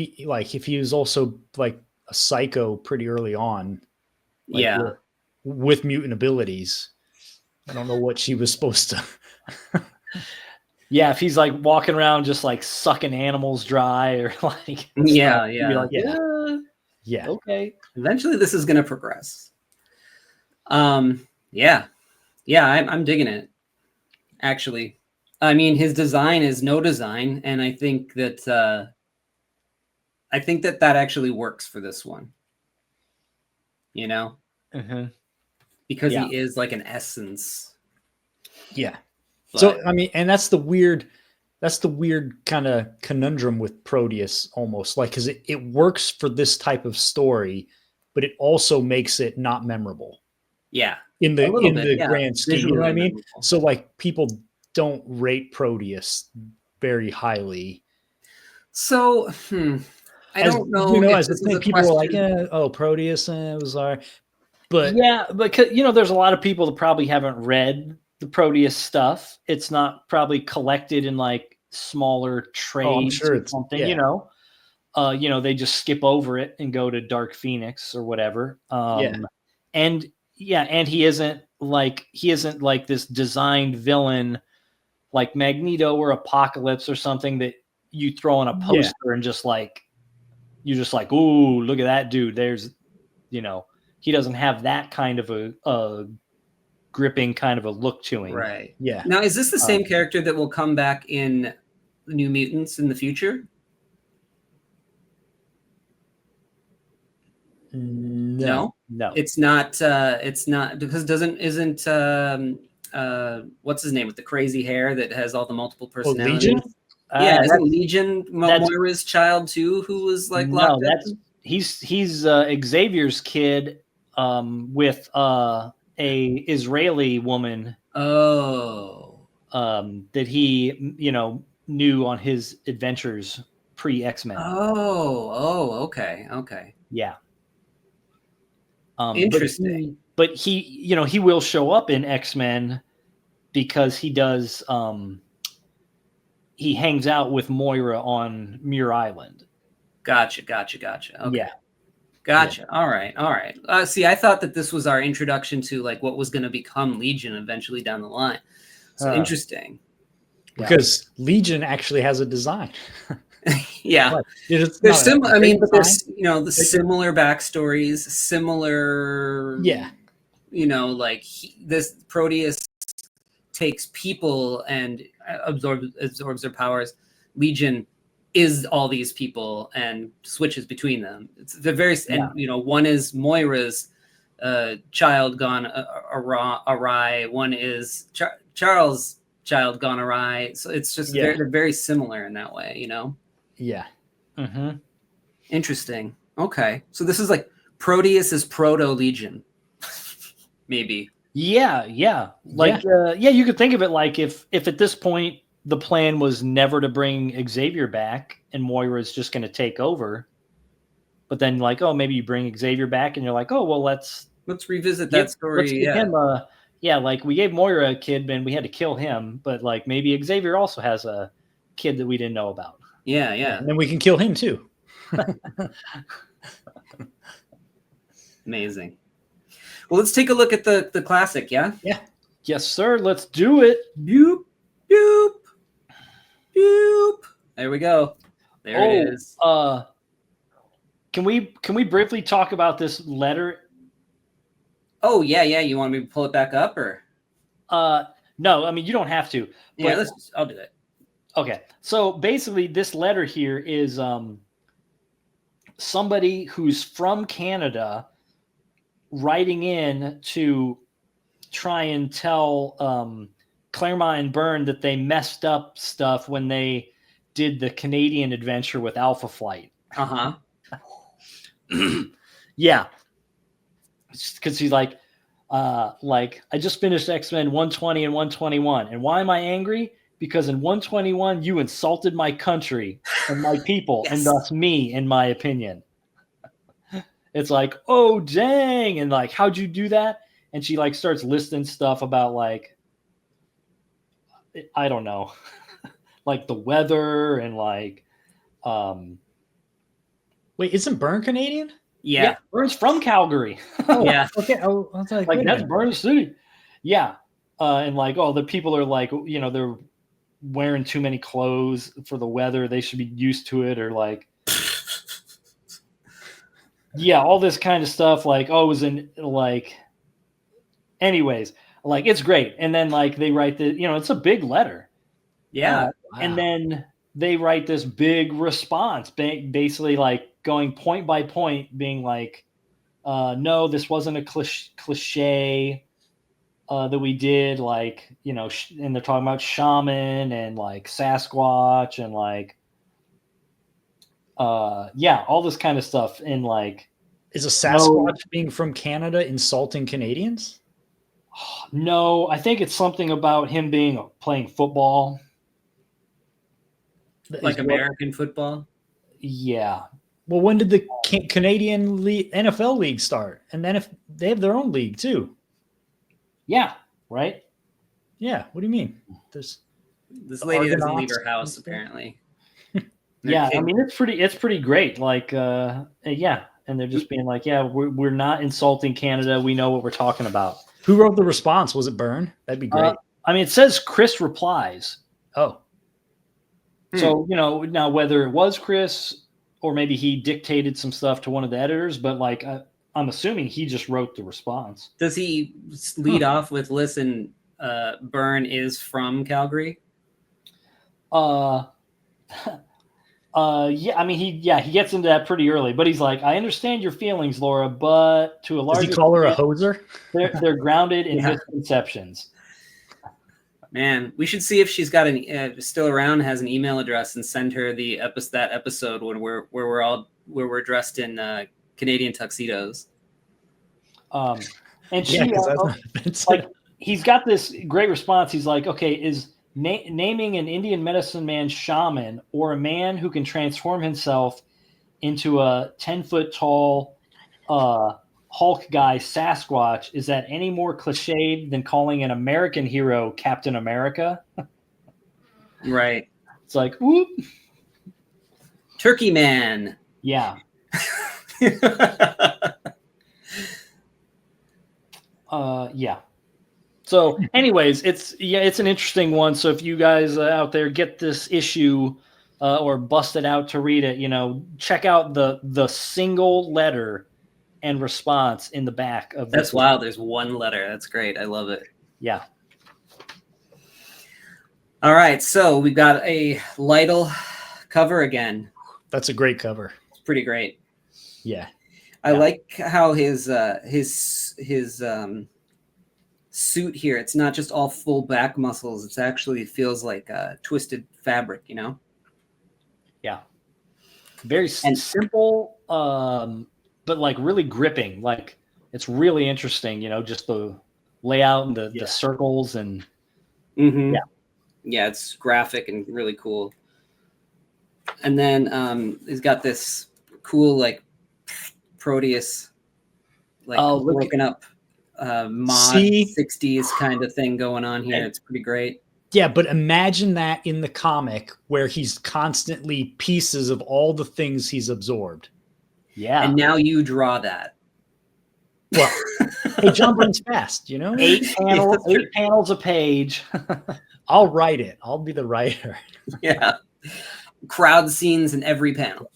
S4: he was also like a psycho pretty early on, with mutant abilities, I don't know what she was supposed to.
S3: Yeah, if he's like walking around just like sucking animals dry, or like okay,
S2: eventually this is going to progress. I'm digging it, actually. I mean, his design is no design, and I think that that actually works for this one. Because he is like an essence.
S4: Yeah. So I mean, and that's the weird kind of conundrum with Proteus, almost like, because it works for this type of story, but it also makes it not memorable.
S2: Yeah.
S4: In the grand scheme, you know what I mean? Memorable. So like people don't rate Proteus very highly.
S2: So I don't know.
S4: As the thing, people were like, Proteus, it was all right. But
S3: yeah, because there's a lot of people that probably haven't read the Proteus stuff. It's not probably collected in like smaller trades
S4: sure
S3: or
S4: it's-
S3: something,
S4: yeah.
S3: They just skip over it and go to Dark Phoenix or whatever.
S4: Yeah.
S3: And he isn't like this designed villain like Magneto or Apocalypse or something that you throw on a poster and just like you're just like, ooh, look at that dude. There's, he doesn't have that kind of a gripping kind of a look to him.
S2: Right.
S4: Yeah.
S2: Now, is this the same character that will come back in the New Mutants in the future?
S4: No.
S2: It's not because isn't what's his name with the crazy hair that has all the multiple personalities?
S4: Legion?
S2: Isn't Legion Moira's child too, who was like locked up?
S3: He's Xavier's kid with a Israeli woman that he knew on his adventures pre-X-Men.
S2: Okay.
S3: Yeah.
S2: Interesting.
S3: But he will show up in X-Men because he does he hangs out with Moira on Muir Island.
S2: Gotcha. Okay.
S3: Yeah.
S2: Gotcha. Yeah. All right. See, I thought that this was our introduction to like what was going to become Legion eventually down the line. So interesting.
S4: Because Legion actually has a design.
S2: Yeah. They're similar. I mean, but there's the similar backstories, similar.
S4: Yeah.
S2: This Proteus takes people and absorbs their powers. Legion is all these people and switches between them. It's the very and one is Moira's child gone awry. One is Charles' child gone awry. So it's just they're very similar in that way,
S4: Yeah.
S3: Mm-hmm.
S2: Interesting. Okay, so this is like Proteus is proto Legion, maybe.
S3: Yeah. You could think of it like if at this point the plan was never to bring Xavier back and Moira is just going to take over, but then like, oh, maybe you bring Xavier back and you're like, oh, well, let's
S2: revisit that story.
S3: Let's give him like we gave Moira a kid, and we had to kill him, but like maybe Xavier also has a kid that we didn't know about.
S2: Yeah.
S4: And then we can kill him too.
S2: Amazing. Well, let's take a look at the classic, yeah?
S3: Yeah. Yes, sir. Let's do it.
S2: Boop, boop, boop. There we go. There it is.
S3: Can we briefly talk about this letter?
S2: Oh, yeah. You want me to pull it back up or?
S3: No, I mean, you don't have to.
S2: Yeah, I'll do it.
S3: Okay. So basically this letter here is somebody who's from Canada writing in to try and tell Claremont and Byrne that they messed up stuff when they did the Canadian adventure with Alpha Flight.
S2: Uh-huh.
S3: Yeah. Because he's like, I just finished X-Men 120 and 121. And why am I angry? Because in 121, you insulted my country and my people, and thus me, in my opinion. It's like, oh, dang. And like, how'd you do that? And she like starts listing stuff about like, I don't know, like the weather and like,
S4: wait, isn't Byrne Canadian?
S2: Yeah.
S3: Byrne's from Calgary.
S4: Oh,
S2: yeah.
S4: Okay. I was like
S3: that's Byrne City. Yeah. And like, oh, the people are like, they're wearing too many clothes for the weather. They should be used to it, or like, yeah, all this kind of stuff. Like, oh, it was in like, anyways, like it's great. And then like they write the, it's a big letter.
S2: Yeah.
S4: Wow.
S3: And then they write this big response, basically like going point by point, being like, no, this wasn't a cliche that we did, like, and they're talking about shaman and like Sasquatch and like, all this kind of stuff. And like,
S4: is a Sasquatch being from Canada insulting Canadians?
S3: No, I think it's something about him playing football.
S2: Like American football?
S3: Yeah.
S4: Well, when did the Canadian NFL league start? And then if they have their own league too.
S3: Yeah, right.
S4: Yeah. What do you mean? There's
S2: This lady doesn't leave
S4: Argonauts
S2: her house
S4: and stuff.
S2: apparently.
S3: Yeah, I
S2: Kid-
S3: mean it's pretty great. Like yeah, and they're just being like, yeah, we're not insulting Canada. We know what we're talking about.
S4: Who wrote the response? Was it Byrne? That'd be great.
S3: I mean, it says Chris replies.
S4: Oh,
S3: So, now whether it was Chris or maybe he dictated some stuff to one of the editors, but like I'm assuming he just wrote the response.
S2: Does he lead off with, listen, Byrne is from Calgary?
S3: Yeah, I mean he gets into that pretty early, but he's like, I understand your feelings, Laura, but to a large
S4: does he call her a hoser?
S3: they're grounded in misconceptions.
S2: Man, we should see if she's got still around, has an email address, and send her that episode when we're dressed in Canadian tuxedos.
S3: And she,
S4: Yeah, 'cause that's not offensive.
S3: like, he's got this great response. He's like, okay, is naming an Indian medicine man shaman or a man who can transform himself into a 10-foot tall Hulk guy Sasquatch, is that any more cliched than calling an American hero Captain America?
S2: Right.
S3: It's like, whoop.
S2: Turkey Man.
S3: Yeah. Yeah. So anyways, it's an interesting one. So if you guys out there get this issue or bust it out to read it, check out the single letter and response in the back of this.
S2: That's wild. There's one letter. That's great. I love it.
S3: Yeah.
S2: All right. So we got a Lytle cover again.
S4: That's a great cover.
S2: It's pretty great.
S4: Yeah.
S2: I like how his suit here, it's not just all full back muscles. It's actually feels like twisted fabric,
S3: Yeah. Very simple, but like really gripping. Like it's really interesting, just the layout and the circles and
S2: yeah, it's graphic and really cool. And then he's got this cool like Proteus broken up mod 60s kind of thing going on here. It's pretty great.
S4: Yeah, but imagine that in the comic where he's constantly pieces of all the things he's absorbed.
S3: Yeah.
S2: And now you draw that.
S4: Well, hey, John brings fast,
S3: 8 panels a page.
S4: I'll write it. I'll be the writer.
S2: Yeah. Crowd scenes in every panel.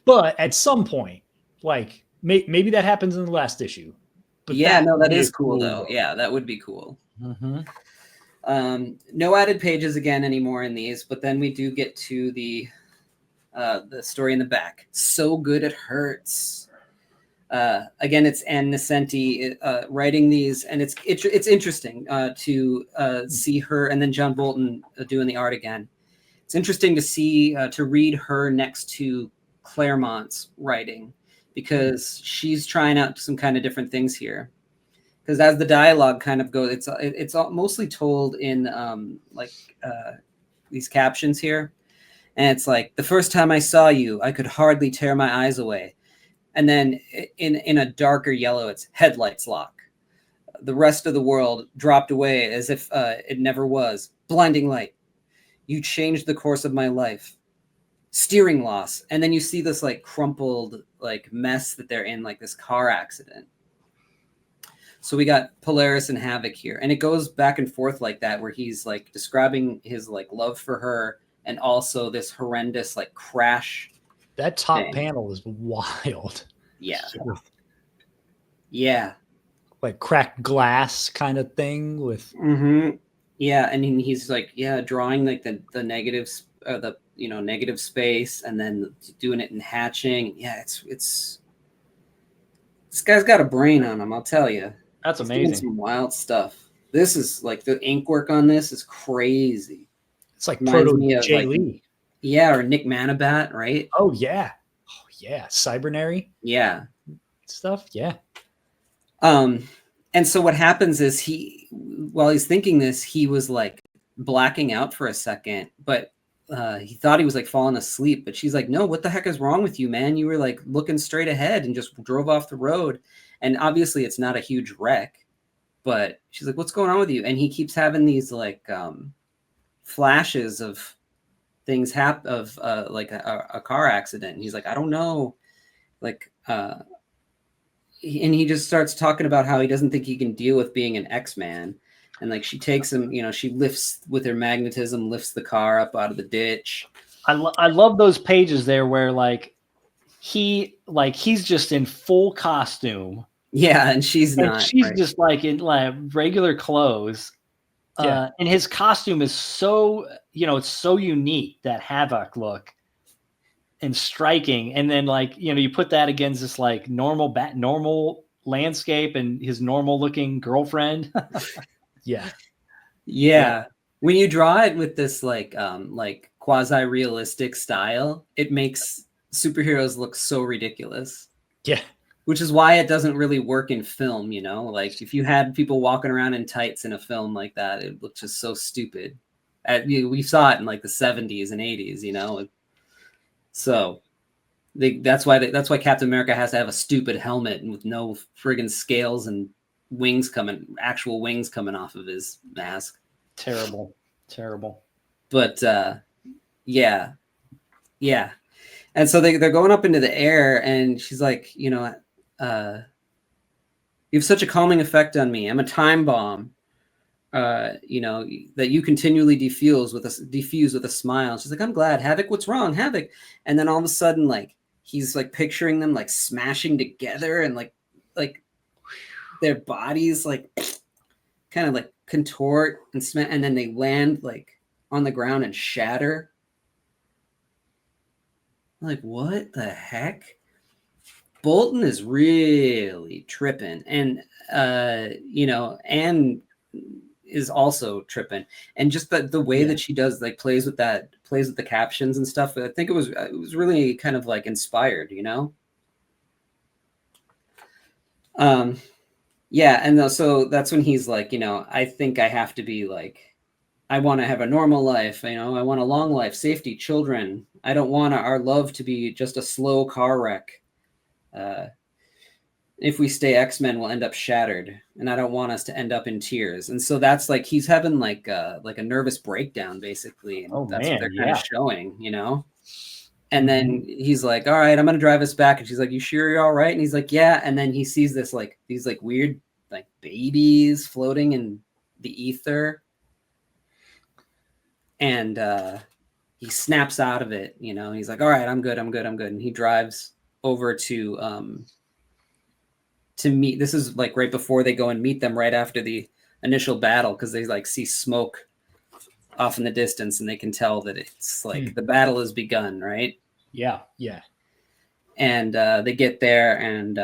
S4: But at some point, like maybe that happens in the last issue. But
S2: yeah, no, that is cool though. Yeah, that would be cool.
S3: Mm-hmm.
S2: No added pages again anymore in these, but then we do get to the story in the back. So good it hurts. Again, it's Ann Nesenti writing these, and it's interesting to see her, and then John Bolton doing the art again. It's interesting to see to read her next to Claremont's writing, because she's trying out some kind of different things here. Because as the dialogue kind of goes, it's mostly told in these captions here, and it's like, the first time I saw you, I could hardly tear my eyes away. And then in a darker yellow, it's headlights lock. The rest of the world dropped away as if it never was. Blinding light. You changed the course of my life. Steering loss. And then you see this like crumpled like mess that they're in, like this car accident. So we got Polaris and Havoc here. And it goes back and forth like that, where he's like describing his like love for her and also this horrendous like crash.
S4: That top panel is wild.
S2: Yeah. Yeah.
S4: Like cracked glass kind of thing with.
S2: Mm-hmm. Yeah. And he's like, drawing like the negatives, the negative space, and then doing it in hatching. Yeah. It's this guy's got a brain on him. I'll tell you.
S3: That's
S2: He's
S3: amazing.
S2: doing some wild stuff. This is like the ink work on this is crazy.
S4: It's like
S2: Reminds
S4: proto
S2: me of,
S4: Jay
S2: like,
S4: Lee.
S2: Yeah, or Nick Manabat, right?
S4: Oh yeah. Cybernary
S2: Yeah.
S4: stuff. Yeah.
S2: And so what happens is while he's thinking this, he was like blacking out for a second, but he thought he was like falling asleep. But she's like, no, what the heck is wrong with you, man? You were like looking straight ahead and just drove off the road. And obviously it's not a huge wreck. But she's like, what's going on with you? And he keeps having these like flashes of things like a car accident. And he's like, I don't know. Like, and he just starts talking about how he doesn't think he can deal with being an X-Man. And like she takes him, she lifts with her magnetism, lifts the car up out of the ditch.
S3: I love those pages there where he's just in full costume.
S2: Yeah, and she's not.
S3: She's
S2: right.
S3: just like in like regular clothes.
S4: Yeah.
S3: And his costume is so, it's so unique, that Havoc look, and striking. And then you put that against this like normal landscape and his normal looking girlfriend.
S2: Yeah. When you draw it with this like quasi-realistic style, it makes superheroes look so ridiculous.
S4: Yeah.
S2: Which is why it doesn't really work in film, Like if you had people walking around in tights in a film like that, it looked just so stupid. We saw it in like the 70s and 80s, So that's why Captain America has to have a stupid helmet and with no friggin' scales and actual wings coming off of his mask.
S3: Terrible.
S2: But yeah. And so they're going up into the air, and she's like, you have such a calming effect on me. I'm a time bomb, that you continually defuse with a smile. She's like, I'm glad. Havoc, what's wrong? Havoc. And then all of a sudden, like, he's like picturing them like smashing together, and like their bodies like kind of like contort and then they land like on the ground and shatter. Like, what the heck? Bolton is really tripping, and Anne is also tripping, and just the way that she does plays with the captions and stuff. I think it was really kind of like inspired, and so that's when he's like, I think I have to be like, I want to have a normal life, I want a long life, safety, children. I don't want our love to be just a slow car wreck. If we stay X-Men, we'll end up shattered, and I don't want us to end up in tears. And so that's like he's having like a nervous breakdown, basically. And that's what they're kind of showing, And then he's like, all right, I'm going to drive us back. And she's like, you sure you're all right? And he's like, yeah. And then he sees these weird like babies floating in the ether. And he snaps out of it, he's like, all right, I'm good. And he drives over to meet. This is like right before they go and meet them, right after the initial battle, because they like see smoke off in the distance, and they can tell that it's like the battle has begun, right?
S4: Yeah.
S2: And they get there, and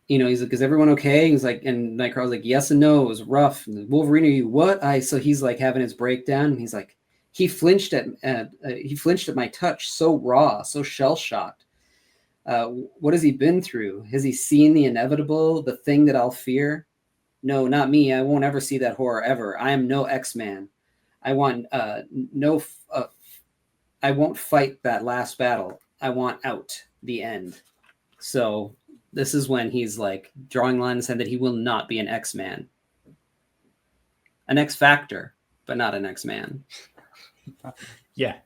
S2: he's like, is everyone okay? He's like, and Nightcrawler's like, yes and no, it was rough. And Wolverine, are you what? So he's like having his breakdown, and he's like, he flinched at my touch, so raw, so shell-shocked. What has he been through? Has he seen the inevitable, the thing that I'll fear? No, not me. I won't ever see that horror ever. I am no X-Man. I want I won't fight that last battle. I want out, the end. So this is when he's like drawing lines saying that he will not be an X-Man. An X-Factor, but not an X-Man.
S4: Yeah.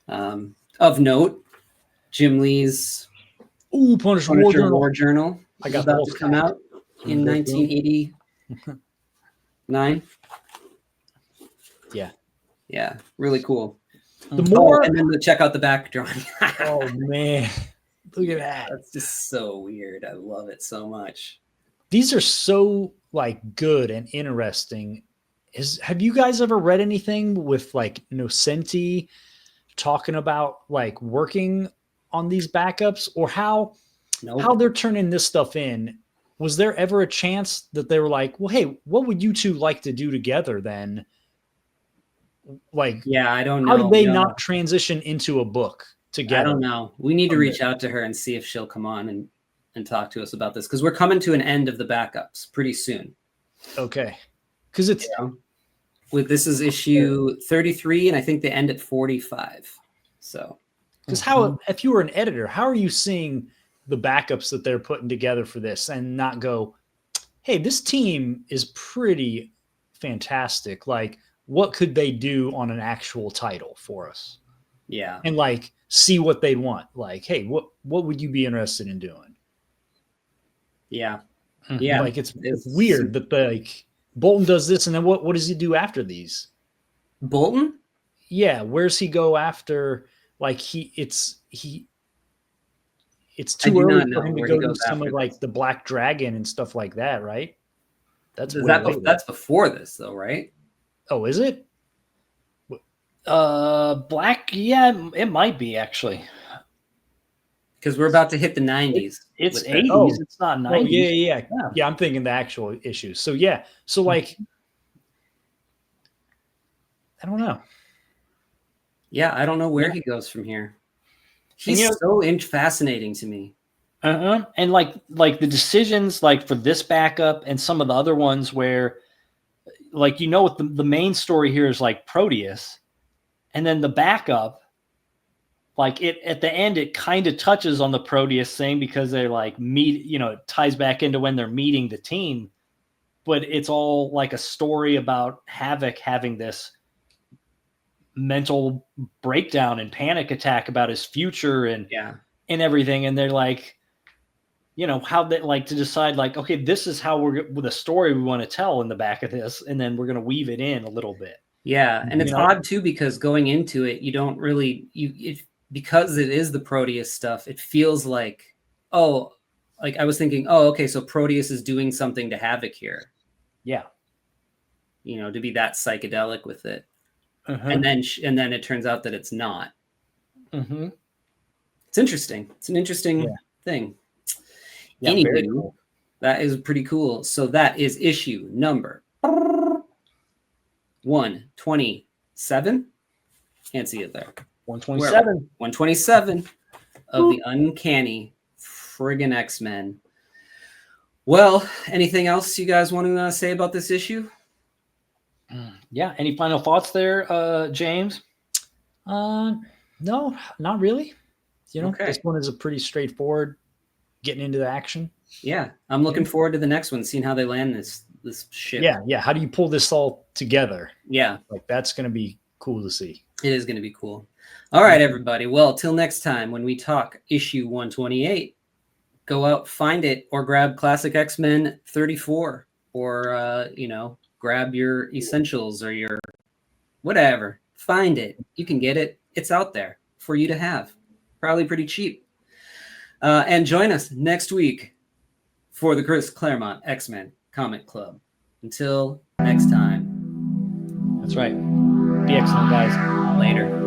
S2: Of note, Jim Lee's
S4: Punisher
S2: War Journal.
S4: I got
S2: about to come out in 1989. Yeah, really cool.
S4: The more,
S2: and then check out the back drawing.
S4: Oh man, look at that!
S2: That's just so weird. I love it so much.
S4: These are so like good and interesting. Have you guys ever read anything with like Nocenti talking about like working on these backups, or how they're turning this stuff in? Was there ever a chance that they were like, well, hey, what would you two like to do together then? Like,
S2: yeah, I don't know.
S4: How did they not transition into a book together?
S2: I don't know. We need to reach out to her and see if she'll come on and talk to us about this, because we're coming to an end of the backups pretty soon.
S4: Okay. Because it's
S2: this is issue 33, and I think they end at 45. So,
S4: because if you were an editor, how are you seeing the backups that they're putting together for this and not go, hey, this team is pretty fantastic. Like, what could they do on an actual title for us?
S2: Yeah.
S4: And like see what they'd want. Like, hey, what would you be interested in doing?
S2: Yeah.
S3: Mhm.
S2: Yeah.
S4: Like it's weird that like Bolton does this, and then what does he do after these?
S2: Bolton?
S4: Yeah, where's he go after? Like it's
S2: I
S4: too
S2: do
S4: early
S2: not
S4: for
S2: know
S4: him to
S2: where he
S4: go do
S2: goes
S4: some
S2: after
S4: of like
S2: this.
S4: the Black Dragon and stuff like that, right? That's
S2: Is
S4: way
S2: that
S4: later.
S2: that's before this though, right?
S4: Oh, is it?
S3: Black, yeah, it might be actually.
S2: Because we're about to hit the 90s.
S3: It's
S2: with
S3: 80s.
S2: this.
S3: It's not 90s.
S4: Oh, yeah.
S3: Yeah.
S4: Yeah, I'm thinking the actual issues. So yeah, so like, I don't know.
S2: Yeah, I don't know where he goes from here. He's
S3: you know-
S2: so fascinating to me.
S3: And like the decisions like for this backup and some of the other ones where like the main story here is like Proteus, and then the backup, like it at the end it kind of touches on the Proteus thing because they're like it ties back into when they're meeting the team, but it's all like a story about Havoc having this mental breakdown and panic attack about his future and everything, and they're like, how they like to decide like, okay, this is how we're with a story we want to tell in the back of this, and then we're going to weave it in a little bit.
S2: Yeah, and it's odd too because going into it, you don't really because it is the Proteus stuff. It feels like like I was thinking, okay, so Proteus is doing something to Havoc here.
S3: Yeah,
S2: to be that psychedelic with it, and then it turns out that it's not.
S3: Mm-hmm.
S2: It's interesting. It's an interesting thing.
S3: Yeah,
S2: anyway,
S3: cool.
S2: That is pretty cool. So that is issue number 127. Can't see it there.
S3: 127.
S2: 127 of the Uncanny friggin' X-Men. Well, anything else you guys want to say about this issue?
S3: Yeah. Any final thoughts there, James?
S4: No, not really.
S2: Okay.
S4: This one is a pretty straightforward getting into the action.
S2: Yeah, I'm looking forward to the next one, seeing how they land this ship.
S4: Yeah. How do you pull this all together?
S2: Yeah,
S4: like that's going to be cool to see.
S2: It is going to be cool. All right, everybody. Well, till next time when we talk issue 128, go out, find it, or grab Classic X-Men 34, or grab your essentials or your whatever. Find it. You can get it. It's out there for you to have. Probably pretty cheap. And join us next week for the Chris Claremont X-Men Comic Club. Until next time.
S3: That's right. Be excellent, guys.
S2: Later.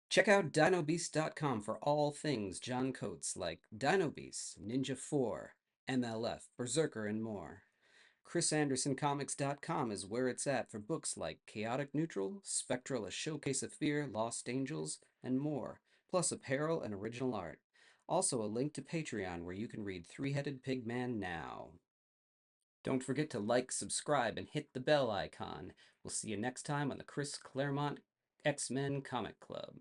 S1: Check out DinoBeast.com for all things John Coates like Dino Beast, Ninja 4, MLF, Berserker, and more. ChrisAndersonComics.com is where it's at for books like Chaotic Neutral, Spectral, A Showcase of Fear, Lost Angels, and more, plus apparel and original art. Also a link to Patreon where you can read Three-Headed Pig Man now. Don't forget to like, subscribe, and hit the bell icon. We'll see you next time on the Chris Claremont X-Men Comic Club.